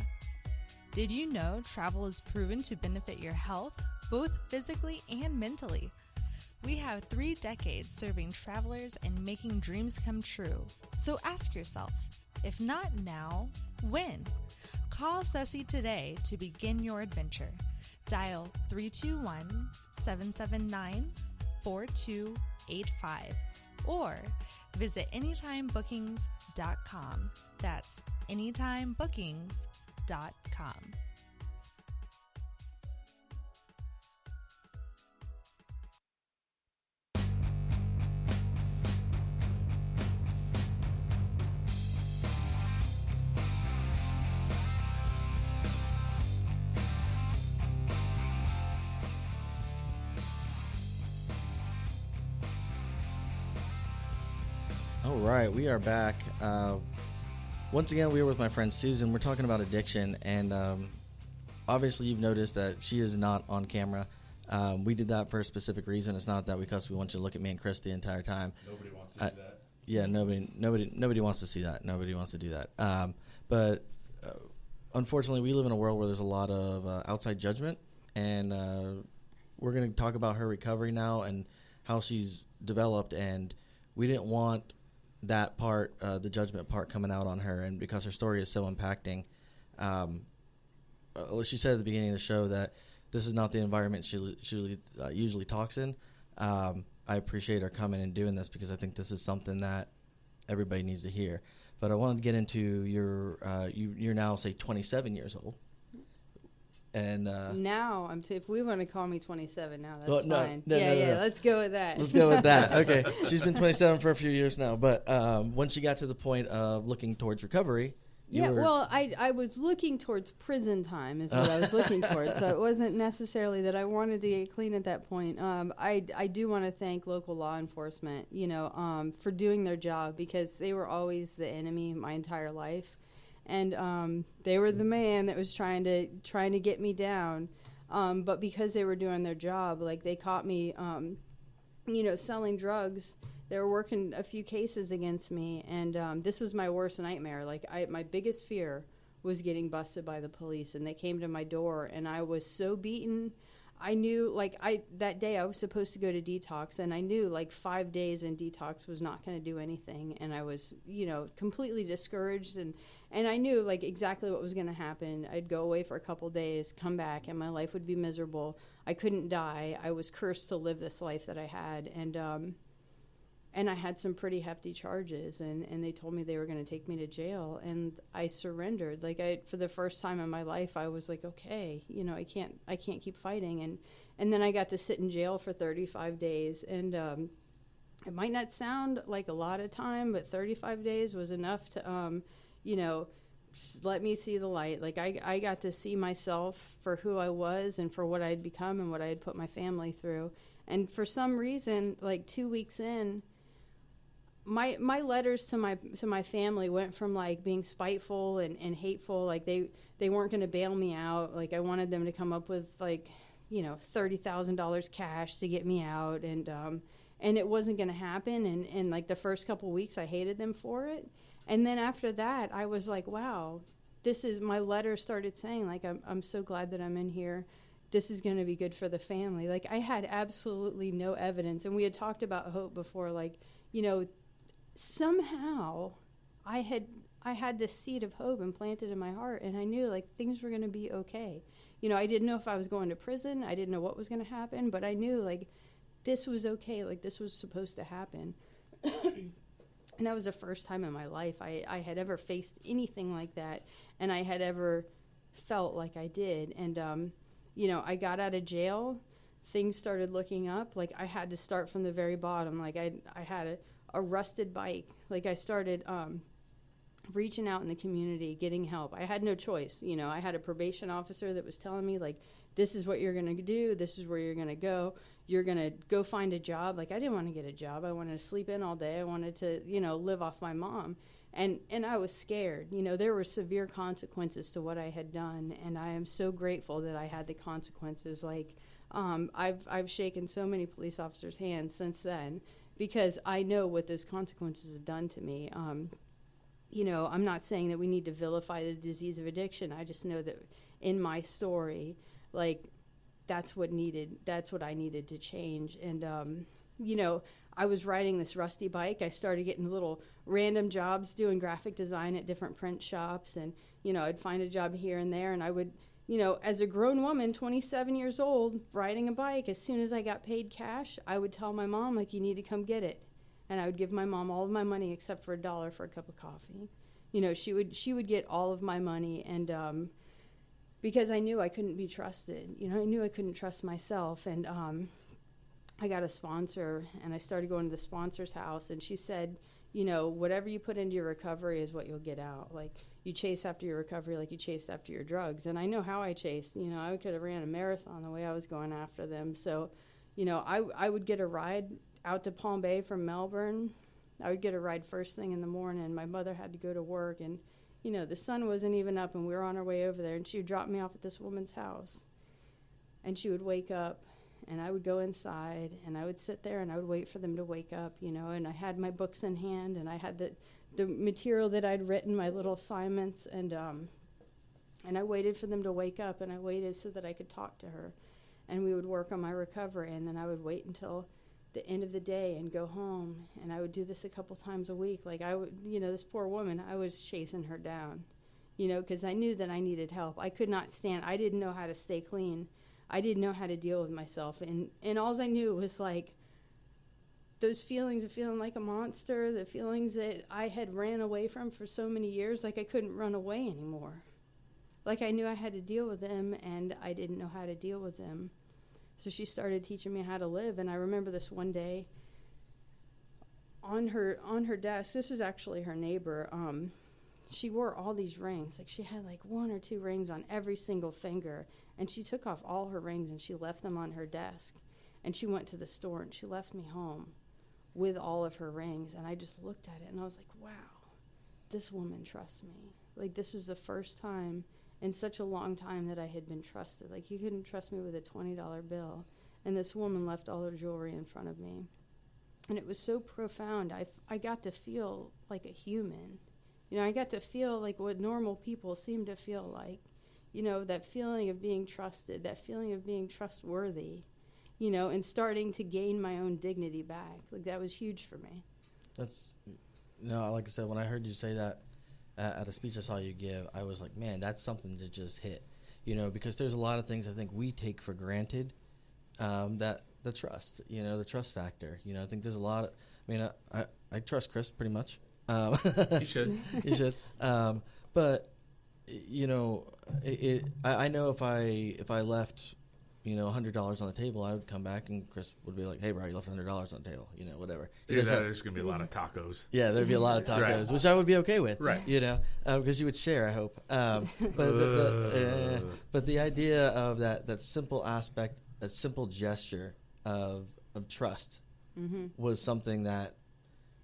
Did you know travel is proven to benefit your health, both physically and mentally? We have 3 decades serving travelers and making dreams come true. So ask yourself, if not now, when? Call Ceci today to begin your adventure. Dial 321-779-4285 or visit AnytimeBookings.com. That's AnytimeBookings.com. All right, we are back. Once again, we are with my friend Susan. We're talking about addiction, and obviously you've noticed that she is not on camera. We did that for a specific reason. It's not that because we want you to look at me and Chris the entire time. Nobody wants to see that. Yeah, nobody wants to see that. Nobody wants to do that. But unfortunately, we live in a world where there's a lot of outside judgment, and we're going to talk about her recovery now and how she's developed, and we didn't want that part, the judgment part, coming out on her, and because her story is so impacting. She said at the beginning of the show that this is not the environment she usually talks in. I appreciate her coming and doing this because I think this is something that everybody needs to hear. But I wanted to get into you're now, say, 27 years old. And now if we want to call me 27 now, that's fine. No, let's go with that. Let's go with that. Okay, she's been 27 for a few years now, but when she got to the point of looking towards recovery, I was looking towards prison time is what I was looking towards. So it wasn't necessarily that I wanted to get clean at that point. I do want to thank local law enforcement, for doing their job, because they were always the enemy my entire life. And they were the man that was trying to get me down, but because they were doing their job, like they caught me, selling drugs. They were working a few cases against me, and this was my worst nightmare. Like my biggest fear was getting busted by the police, and they came to my door, and I was so beaten. I knew, that day I was supposed to go to detox, and I knew, 5 days in detox was not going to do anything, and I was, completely discouraged, and I knew, exactly what was going to happen. I'd go away for a couple days, come back, and my life would be miserable. I couldn't die. I was cursed to live this life that I had, and I had some pretty hefty charges, and they told me they were going to take me to jail, and I surrendered. For the first time in my life, I was like, okay, I can't keep fighting, and then I got to sit in jail for 35 days, and it might not sound like a lot of time, but 35 days was enough to, let me see the light. I got to see myself for who I was and for what I had become and what I had put my family through, and for some reason, 2 weeks in, my letters to my family went from being spiteful and hateful. They weren't going to bail me out. I wanted them to come up with $30,000 cash to get me out, and it wasn't going to happen. And the first couple weeks, I hated them for it. And then after that, I was like, wow, my letter started saying I'm so glad that I'm in here. This is going to be good for the family. I had absolutely no evidence, and we had talked about hope before. Somehow I had this seed of hope implanted in my heart, and I knew things were going to be okay. I didn't know if I was going to prison. I didn't know what was going to happen, but I knew this was okay. This was supposed to happen. And that was the first time in my life I had ever faced anything like that, and I had ever felt like I did. And I got out of jail. Things started looking up. I had to start from the very bottom. I had a rusted bike. I started reaching out in the community, getting help. I had no choice. You know, I had a probation officer that was telling me, like, this is what you're going to do. This is where you're going to go. You're going to go find a job. Like, I didn't want to get a job. I wanted to sleep in all day. I wanted to, you know, live off my mom. And I was scared. You know, there were severe consequences to what I had done, and I am so grateful that I had the consequences. Like, I've shaken so many police officers' hands since then because I know what those consequences have done to me. You know, I'm not saying that we need to vilify the disease of addiction. I just know that in my story, like, that's what I needed to change. And, you know, I was riding this rusty bike. I started getting little random jobs doing graphic design at different print shops. And, you know, I'd find a job here and there. And I would, you know, as a grown woman, 27 years old, riding a bike, as soon as I got paid cash, I would tell my mom, like, you need to come get it. And I would give my mom all of my money except for $1 for a cup of coffee. You know, she would get all of my money, and because I knew I couldn't be trusted. You know, I knew I couldn't trust myself, and I got a sponsor, and I started going to the sponsor's house, and she said, you know, whatever you put into your recovery is what you'll get out. Like, you chase after your recovery like you chased after your drugs. And I know how I chased. You know, I could have ran a marathon the way I was going after them. So, you know, I would get a ride out to Palm Bay from Melbourne. I would get a ride first thing in the morning. My mother had to go to work, and, you know, the sun wasn't even up, and we were on our way over there, and she would drop me off at this woman's house. And she would wake up, and I would go inside, and I would sit there, and I would wait for them to wake up, you know, and I had my books in hand, and I had the material that I'd written, my little assignments, and I waited for them to wake up, and I waited so that I could talk to her. And we would work on my recovery, and then I would wait until the end of the day and go home, and I would do this a couple times a week. Like, I would, you know, this poor woman, I was chasing her down, you know, because I knew that I needed help. I could not stand. I didn't know how to stay clean. I didn't know how to deal with myself, and all I knew was, like, those feelings of feeling like a monster, the feelings that I had ran away from for so many years, like I couldn't run away anymore. Like, I knew I had to deal with them, and I didn't know how to deal with them. So she started teaching me how to live, and I remember this one day on her desk. This was actually her neighbor. She wore all these rings. Like, she had like 1 or 2 rings on every single finger, and she took off all her rings and she left them on her desk. And she went to the store and she left me home with all of her rings. And I just looked at it and I was like, wow, this woman trusts me. Like, this was the first time in such a long time that I had been trusted. Like, you couldn't trust me with a $20 bill. And this woman left all her jewelry in front of me. And it was so profound. I got to feel like a human. You know, I got to feel like what normal people seem to feel like. You know, that feeling of being trusted, that feeling of being trustworthy, you know, and starting to gain my own dignity back. Like, that was huge for me. Like I said, when I heard you say that at a speech I saw you give, I was like, man, that's something to just hit. You know, because there's a lot of things I think we take for granted, that the trust, you know, the trust factor. You know, I think there's a lot of, I mean, I trust Chris pretty much. You should. You should. But, you know, I know if I left, you know, $100 on the table, I would come back and Chris would be like, hey, bro, you left $100 on the table, you know, whatever. There's going to be a lot of tacos. Yeah, there'd be a lot of tacos, Right. Which I would be okay with, Right. You know, because you would share, I hope. But the idea of that simple aspect, that simple gesture of trust was something that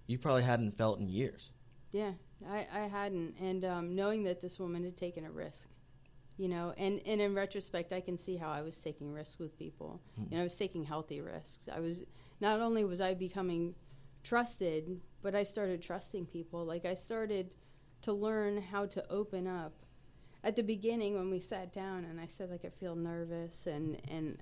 you probably hadn't felt in years. Yeah, I hadn't. And knowing that this woman had taken a risk, you know, and in retrospect, I can see how I was taking risks with people. You know, I was taking healthy risks. Not only was I becoming trusted, but I started trusting people. Like, I started to learn how to open up. At the beginning, when we sat down and I said, like, I feel nervous and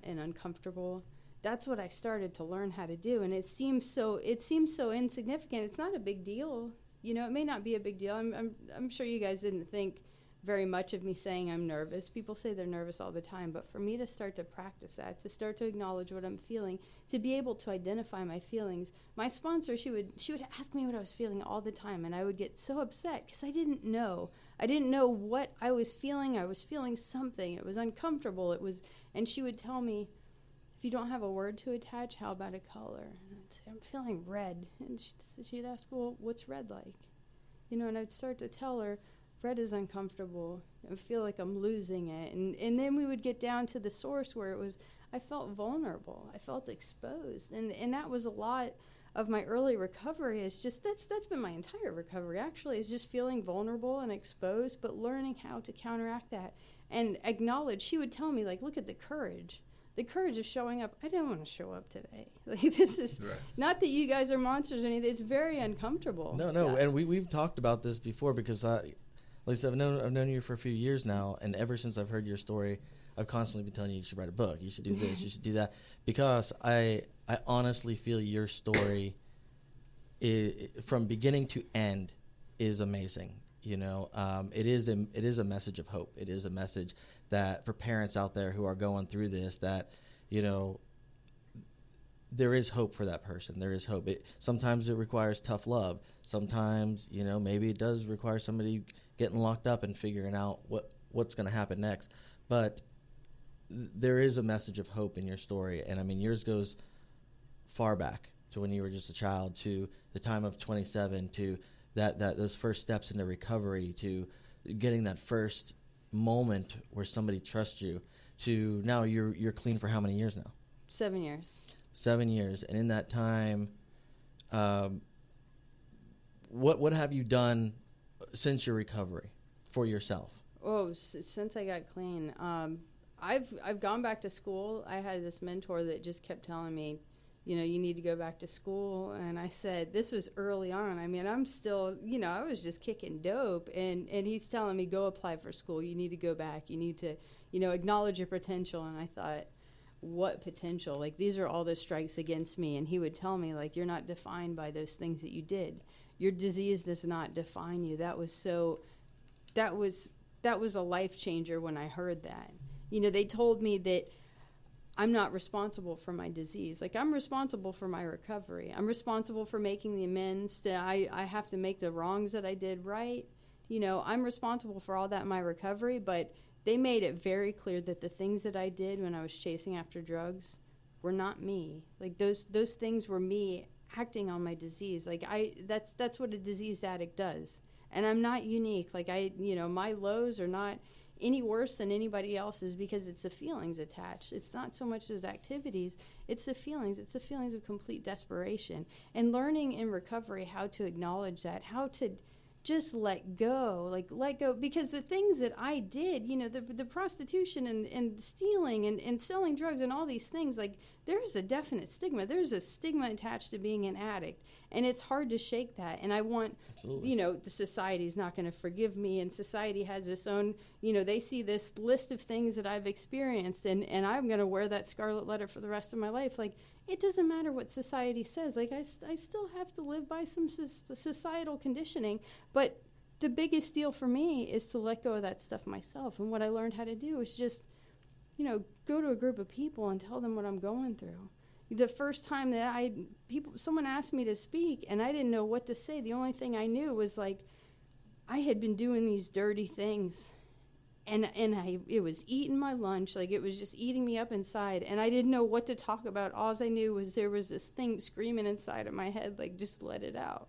uncomfortable, that's what I started to learn how to do. And it seems so insignificant. It's not a big deal. You know, it may not be a big deal. I'm sure you guys didn't think very much of me saying I'm nervous. People say they're nervous all the time, but for me to start to practice that, to start to acknowledge what I'm feeling, to be able to identify my feelings. My sponsor, she would ask me what I was feeling all the time, and I would get so upset because I didn't know. I didn't know what I was feeling. I was feeling something. It was uncomfortable. And she would tell me, if you don't have a word to attach, how about a color? And I'd say, I'm feeling red. And she'd ask, well, what's red like? And I'd start to tell her, Red is uncomfortable. I feel like I'm losing it. And then we would get down to the source where I felt vulnerable. I felt exposed. And that was a lot of my early recovery. Is just, that's been my entire recovery, actually, is just feeling vulnerable and exposed, but learning how to counteract that and acknowledge. She would tell me, like, look at the courage of showing up. I didn't want to show up today. Like, this is not that you guys are monsters or anything. It's very uncomfortable. No. Yeah. And we've talked about this before, because like I said, I've known you for a few years now, and ever since I've heard your story, I've constantly been telling you should write a book, you should do this, you should do that, because I honestly feel your story from beginning to end is amazing. It is a message of hope. It is a message that for parents out there who are going through this, that there is hope for that person. There is hope. Sometimes it requires tough love. Sometimes maybe it does require somebody getting locked up and figuring out what's going to happen next. But there is a message of hope in your story, and I mean yours goes far back to when you were just a child, to the time of 27, to that those first steps into recovery, to getting that first moment where somebody trusts you, to now you're clean for how many years now? 7 years. 7 years, and in that time, what have you done since your recovery for yourself? Oh, since I got clean, I've gone back to school. I had this mentor that just kept telling me, you need to go back to school. And I said, this was early on. I mean, I'm still, I was just kicking dope. And he's telling me, go apply for school. You need to go back. You need to, acknowledge your potential. And I thought, what potential? Like, these are all the strikes against me. And he would tell me, like, you're not defined by those things that you did. Your disease does not define you. That was a life changer when I heard that. They told me that I'm not responsible for my disease. Like, I'm responsible for my recovery. I'm responsible for making the amends. I have to make the wrongs that I did right. I'm responsible for all that in my recovery, but they made it very clear that the things that I did when I was chasing after drugs were not me. Like, those things were me acting on my disease. Like, that's what a diseased addict does. And I'm not unique. Like, my lows are not any worse than anybody else's, because it's the feelings attached. It's not so much those activities, it's the feelings. It's the feelings of complete desperation. And learning in recovery how to acknowledge that, how to just let go, because the things that I did, the prostitution and stealing and selling drugs and all these things, like, there's a definite stigma. There's a stigma attached to being an addict, and it's hard to shake that. And I want, Absolutely. The society's not going to forgive me, and society has its own, they see this list of things that I've experienced, and I'm going to wear that scarlet letter for the rest of my life. Like, it doesn't matter what society says. Like, I still have to live by some societal conditioning, but the biggest deal for me is to let go of that stuff myself. And what I learned how to do is just, go to a group of people and tell them what I'm going through. The first time that someone asked me to speak and I didn't know what to say, the only thing I knew was, like, I had been doing these dirty things. And it was eating my lunch, like, it was just eating me up inside, and I didn't know what to talk about. All I knew was there was this thing screaming inside of my head, like, just let it out.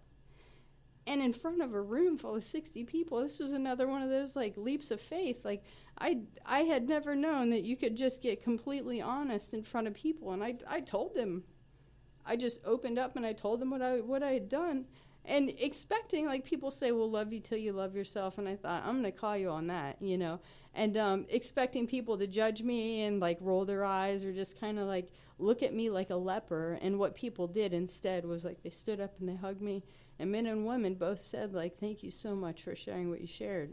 And in front of a room full of 60 people, this was another one of those, like, leaps of faith. Like, I had never known that you could just get completely honest in front of people, and I told them. I just opened up and I told them what I had done. And expecting, like, people say, well, love you till you love yourself. And I thought, I'm going to call you on that, And expecting people to judge me and, like, roll their eyes or just kind of, like, look at me like a leper. And what people did instead was, like, they stood up and they hugged me. And men and women both said, like, thank you so much for sharing what you shared.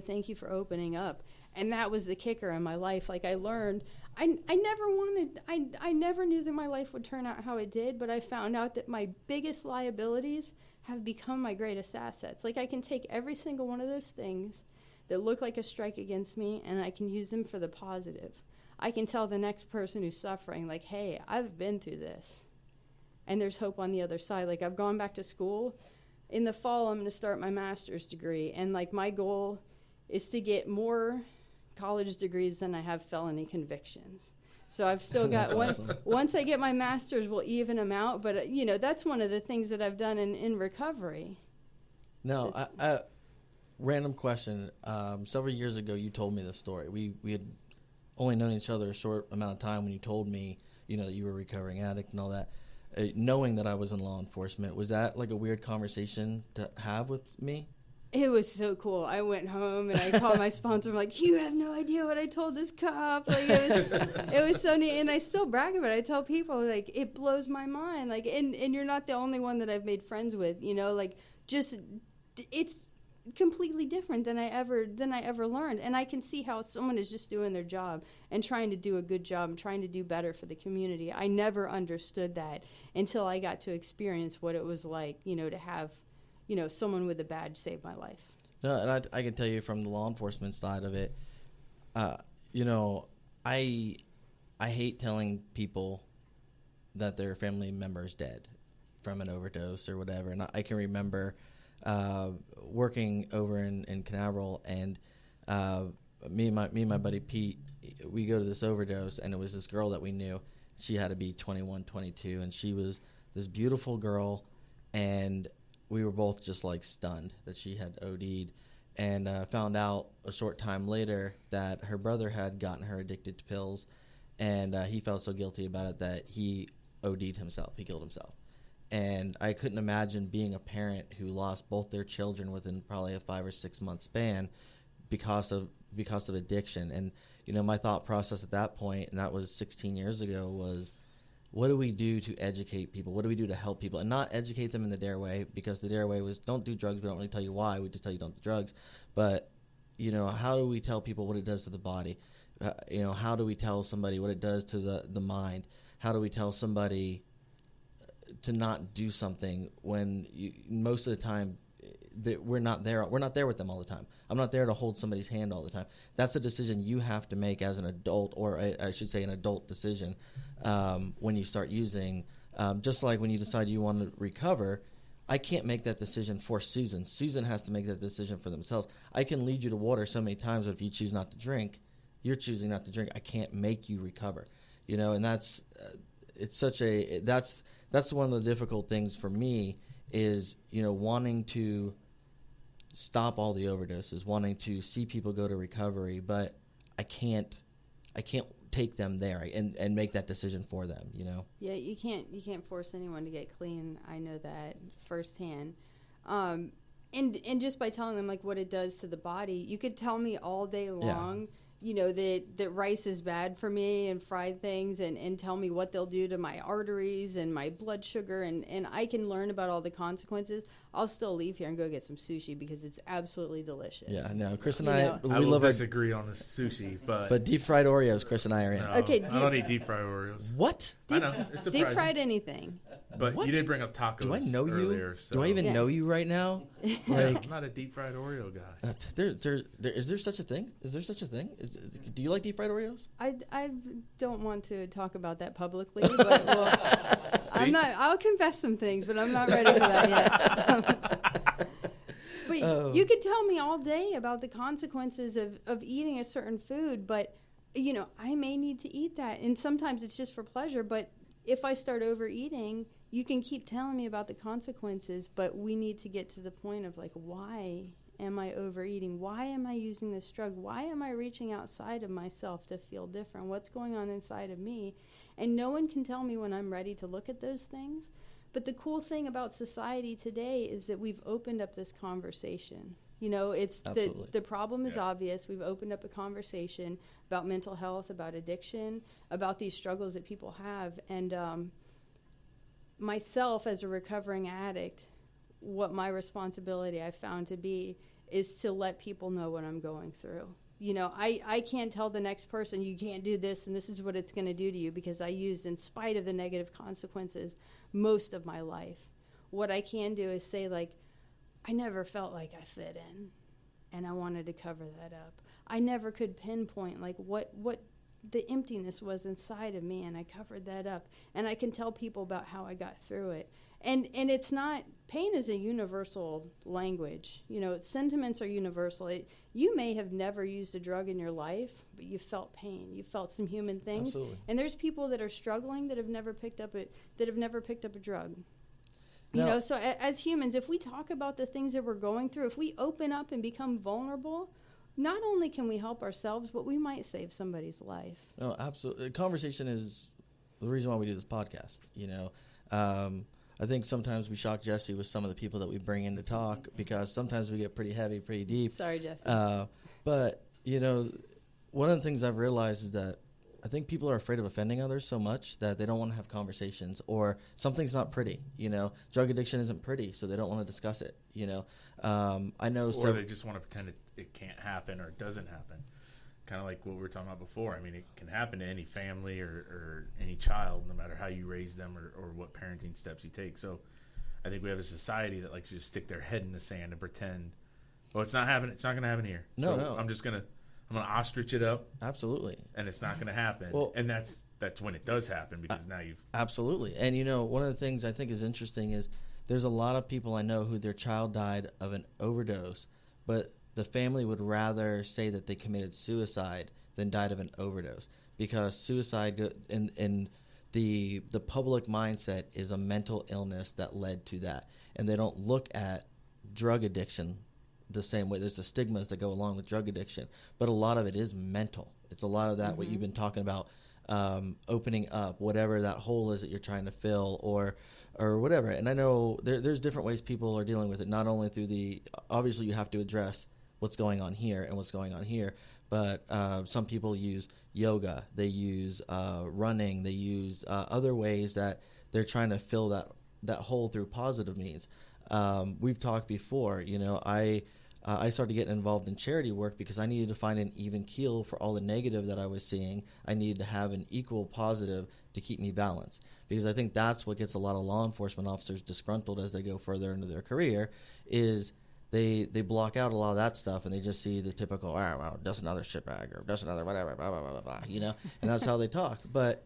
Thank you for opening up. And that was the kicker in my life. Like, I learned, I never knew that my life would turn out how it did, but I found out that my biggest liabilities have become my greatest assets. Like, I can take every single one of those things that look like a strike against me, and I can use them for the positive. I can tell the next person who's suffering, like, hey, I've been through this, and there's hope on the other side. Like, I've gone back to school. In the fall, I'm going to start my master's degree, and, like, my goal is to get more college degrees than I have felony convictions. So I've still got once I get my master's, we'll even them out. But, that's one of the things that I've done in recovery No, random question. Several years ago, you told me this story. We had only known each other a short amount of time when you told me, that you were a recovering addict and all that. Knowing that I was in law enforcement, was that like a weird conversation to have with me? It was so cool. I went home and I called my sponsor. I'm like, you have no idea what I told this cop. Like it was so neat, and I still brag about it. I tell people like it blows my mind. Like, and you're not the only one that I've made friends with. Like just it's completely different than I ever learned. And I can see how someone is just doing their job and trying to do a good job and trying to do better for the community. I never understood that until I got to experience what it was like, to have, someone with a badge save my life. No, and I can tell you from the law enforcement side of it, I hate telling people that their family member is dead from an overdose or whatever. And I can remember working over in Canaveral, and me and my buddy Pete, we go to this overdose, and it was this girl that we knew. She had to be 21, 22, and she was this beautiful girl, and we were both just like stunned that she had OD'd, and found out a short time later that her brother had gotten her addicted to pills, and he felt so guilty about it that he OD'd himself. He killed himself. And I couldn't imagine being a parent who lost both their children within probably a 5 or 6 month span because of addiction. And my thought process at that point, and that was 16 years ago, was, what do we do to educate people? What do we do to help people? And not educate them in the DARE way, because the DARE way was don't do drugs. We don't really tell you why. We just tell you don't do drugs. But, how do we tell people what it does to the body? How do we tell somebody what it does to the mind? How do we tell somebody to not do something when most of the time that we're not there with them all the time. I'm not there to hold somebody's hand all the time. That's a decision you have to make as an adult, or I should say an adult decision, when you start using. Just like when you decide you want to recover, I can't make that decision for Susan. Susan has to make that decision for themselves. I can lead you to water so many times, but if you choose not to drink, you're choosing not to drink. I can't make you recover. And that's that's one of the difficult things for me is, wanting to stop all the overdoses, wanting to see people go to recovery, but I can't take them there and make that decision for them, Yeah, you can't force anyone to get clean. I know that firsthand. And just by telling them like what it does to the body, you could tell me all day long, that rice is bad for me and fried things, and tell me what they'll do to my arteries and my blood sugar, and I can learn about all the consequences. I'll still leave here and go get some sushi because it's absolutely delicious. Yeah, no, Chris and I will disagree on the sushi, but deep fried Oreos, Chris and I are in. No, okay, I don't eat deep fried Oreos. What? I know, it's deep fried anything. But what? You did bring up tacos. Do I know earlier, you? so. Do I even know you right now? I'm not a deep fried Oreo guy. Is there such a thing? Is there such a thing? Do you like deep fried Oreos? I don't want to talk about that publicly, but I'll confess some things, but I'm not ready for that yet. But you could tell me all day about the consequences of eating a certain food, but I may need to eat that, and sometimes it's just for pleasure. But if I start overeating, you can keep telling me about the consequences, but we need to get to the point of like, why am I overeating? Why am I using this drug? Why am I reaching outside of myself to feel different? What's going on inside of me? And no one can tell me when I'm ready to look at those things. But the cool thing about society today is that we've opened up this conversation. It's the problem is obvious. We've opened up a conversation about mental health, about addiction, about these struggles that people have. And myself as a recovering addict, what my responsibility I found to be is to let people know what I'm going through. I can't tell the next person you can't do this and this is what it's going to do to you, because I used, in spite of the negative consequences, most of my life. What I can do is say, like, I never felt like I fit in, and I wanted to cover that up. I never could pinpoint like what the emptiness was inside of me, and I covered that up. And I can tell people about how I got through it. And it's not, pain is a universal language. Sentiments are universal. You may have never used a drug in your life, but you felt pain. You felt some human things. Absolutely. And there's people that are struggling that have never picked up a drug. You No. know, so as humans, if we talk about the things that we're going through, if we open up and become vulnerable, not only can we help ourselves, but we might save somebody's life. No, absolutely. Conversation is the reason why we do this podcast. You know, I think sometimes we shock Jesse with some of the people that we bring in to talk, because sometimes we get pretty heavy, pretty deep. Sorry, Jesse. But, you know, one of the things I've realized is that I think people are afraid of offending others so much that they don't want to have conversations, or something's not pretty. You know, drug addiction isn't pretty, so they don't want to discuss it. You know, I know. Or they just want to pretend it can't happen or it doesn't happen. Kind of like what we were talking about before. I mean, it can happen to any family or any child, no matter how you raise them or what parenting steps you take. So I think we have a society that likes to just stick their head in the sand and pretend, well, it's not happening. It's not going to happen here. No, so no. I'm going to ostrich it up. Absolutely. And it's not going to happen. Well, and that's when it does happen, because now you've... Absolutely. And, you know, one of the things I think is interesting is there's a lot of people I know who their child died of an overdose, but the family would rather say that they committed suicide than died of an overdose, because suicide in the public mindset is a mental illness that led to that. And they don't look at drug addiction the same way. There's the stigmas that go along with drug addiction, but a lot of it is mental. It's a lot of that, what you've been talking about, opening up, whatever that hole is that you're trying to fill, or whatever. And I know there's different ways people are dealing with it, not only through obviously you have to address what's going on here and what's going on here, but some people use yoga, they use running, they use other ways that they're trying to fill that hole through positive means. We've talked before, you know, I started getting involved in charity work because I needed to find an even keel for all the negative that I was seeing. I needed to have an equal positive to keep me balanced, because I think that's what gets a lot of law enforcement officers disgruntled as they go further into their career, is they block out a lot of that stuff and they just see the typical, oh, well, just another shitbag, or just another whatever, blah, blah, blah, blah, blah, you know, and that's how they talk. But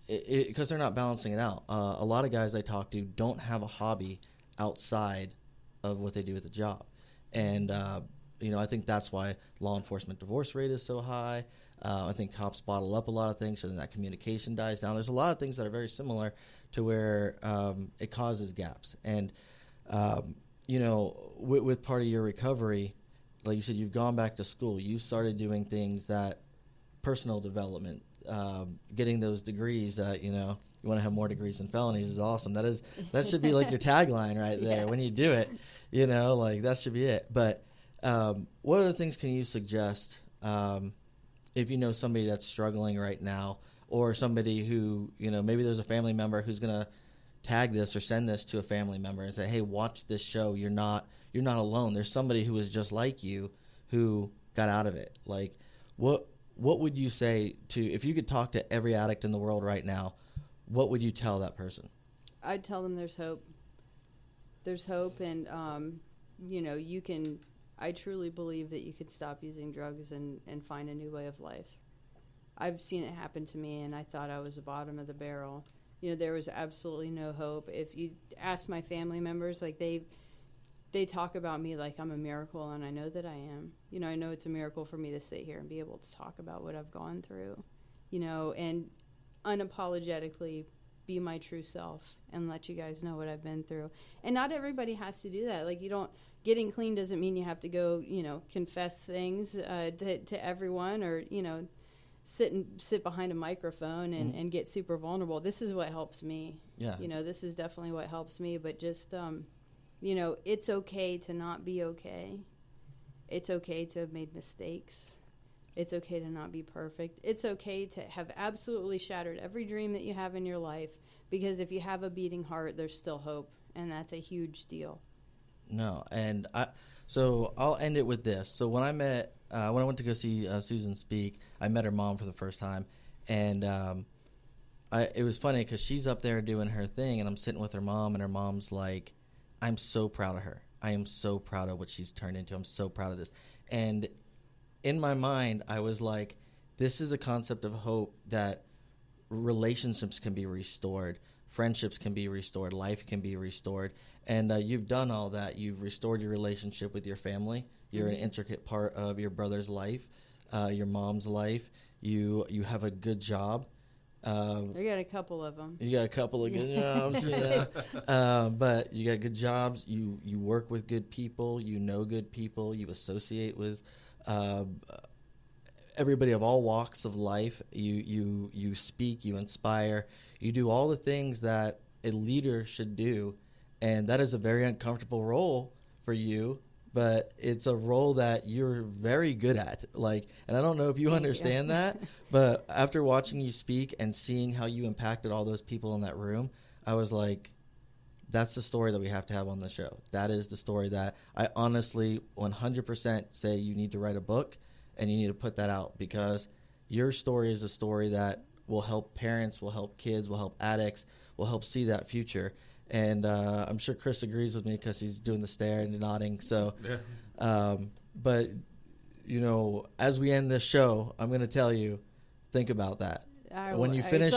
because they're not balancing it out. A lot of guys I talk to don't have a hobby outside of what they do at the job. And, you know, I think that's why law enforcement divorce rate is so high. I think cops bottle up a lot of things, so then that communication dies down. There's a lot of things that are very similar to where it causes gaps. And, you know, with part of your recovery, like you said, you've gone back to school. You started doing things that personal development, getting those degrees that, you know, you want to have more degrees than felonies is awesome. That should be like your tagline right there. When you do it, you know, like that should be it. But what other things can you suggest if you know somebody that's struggling right now, or somebody who, you know, maybe there's a family member who's going to tag this or send this to a family member and say, hey, watch this show. You're not alone. There's somebody who is just like you who got out of it. Like, what would you say to, if you could talk to every addict in the world right now, what would you tell that person? I'd tell them there's hope. There's hope, and, you know, I truly believe that you could stop using drugs and find a new way of life. I've seen it happen to me, and I thought I was the bottom of the barrel. You know, there was absolutely no hope. If you ask my family members, like they talk about me like I'm a miracle, and I know that I am. You know, I know it's a miracle for me to sit here and be able to talk about what I've gone through, you know, and unapologetically be my true self and let you guys know what I've been through. And not everybody has to do that. Like, getting clean doesn't mean you have to go, you know, confess things to everyone, or, you know, sit behind a microphone and get super vulnerable. This is what helps me. Yeah. You know, this is definitely what helps me. But just, you know, it's okay to not be okay. It's okay to have made mistakes. It's okay to not be perfect. It's okay to have absolutely shattered every dream that you have in your life, because if you have a beating heart, there's still hope, and that's a huge deal. No, and so I'll end it with this. So when I went to go see Susan speak, I met her mom for the first time, and it was funny because she's up there doing her thing, and I'm sitting with her mom, and her mom's like, I'm so proud of her. I am so proud of what she's turned into. I'm so proud of this. And in my mind, I was like, this is a concept of hope, that relationships can be restored, friendships can be restored, life can be restored. And you've done all that. You've restored your relationship with your family. You're an intricate part of your brother's life, your mom's life. You have a good job. I got a couple of them. You got a couple of good jobs, but you got good jobs. You work with good people. You know good people. You associate with everybody of all walks of life. You speak. You inspire. You do all the things that a leader should do, and that is a very uncomfortable role for you. But it's a role that you're very good at. And I don't know if you understand that, but after watching you speak and seeing how you impacted all those people in that room, I was like, that's the story that we have to have on the show. That is the story that I honestly 100% say you need to write a book and you need to put that out, because your story is a story that will help parents, will help kids, will help addicts, will help see that future. And I'm sure Chris agrees with me because he's doing the stare and nodding. So, but as we end this show, I'm going to tell you, think about that. When you finish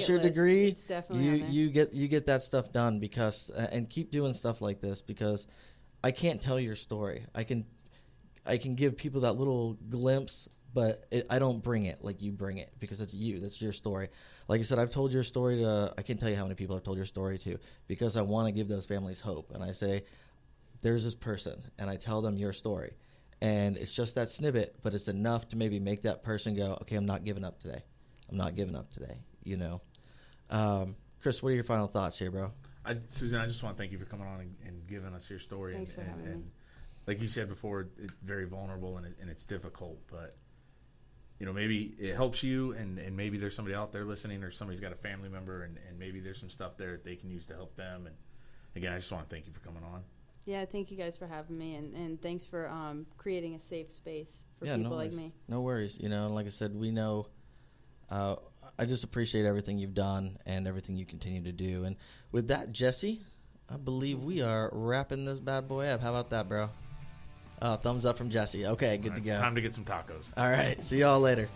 your degree, you get that stuff done, because and keep doing stuff like this, because I can't tell your story. I can give people that little glimpse, but I don't bring it like you bring it, because it's you. That's your story. Like I said, I've told your story to, I can't tell you how many people I've told your story to, because I want to give those families hope. And I say, there's this person, and I tell them your story. And it's just that snippet, but it's enough to maybe make that person go, okay, I'm not giving up today. I'm not giving up today, Chris, what are your final thoughts here, bro? Susan, I just want to thank you for coming on and giving us your story. Thanks for having me. Like you said before, it's very vulnerable and it's difficult, but maybe it helps you, and maybe there's somebody out there listening, or somebody's got a family member, and maybe there's some stuff there that they can use to help them. And again, I just want to thank you for coming on. Yeah, thank you guys for having me, and thanks for creating a safe space for people like me. No worries. And like I said, we know, I just appreciate everything you've done and everything you continue to do. And with that, Jesse, I believe we are wrapping this bad boy up. How about that, bro? Thumbs up from Jesse. Okay, good to go. Time to get some tacos. All right. See y'all later.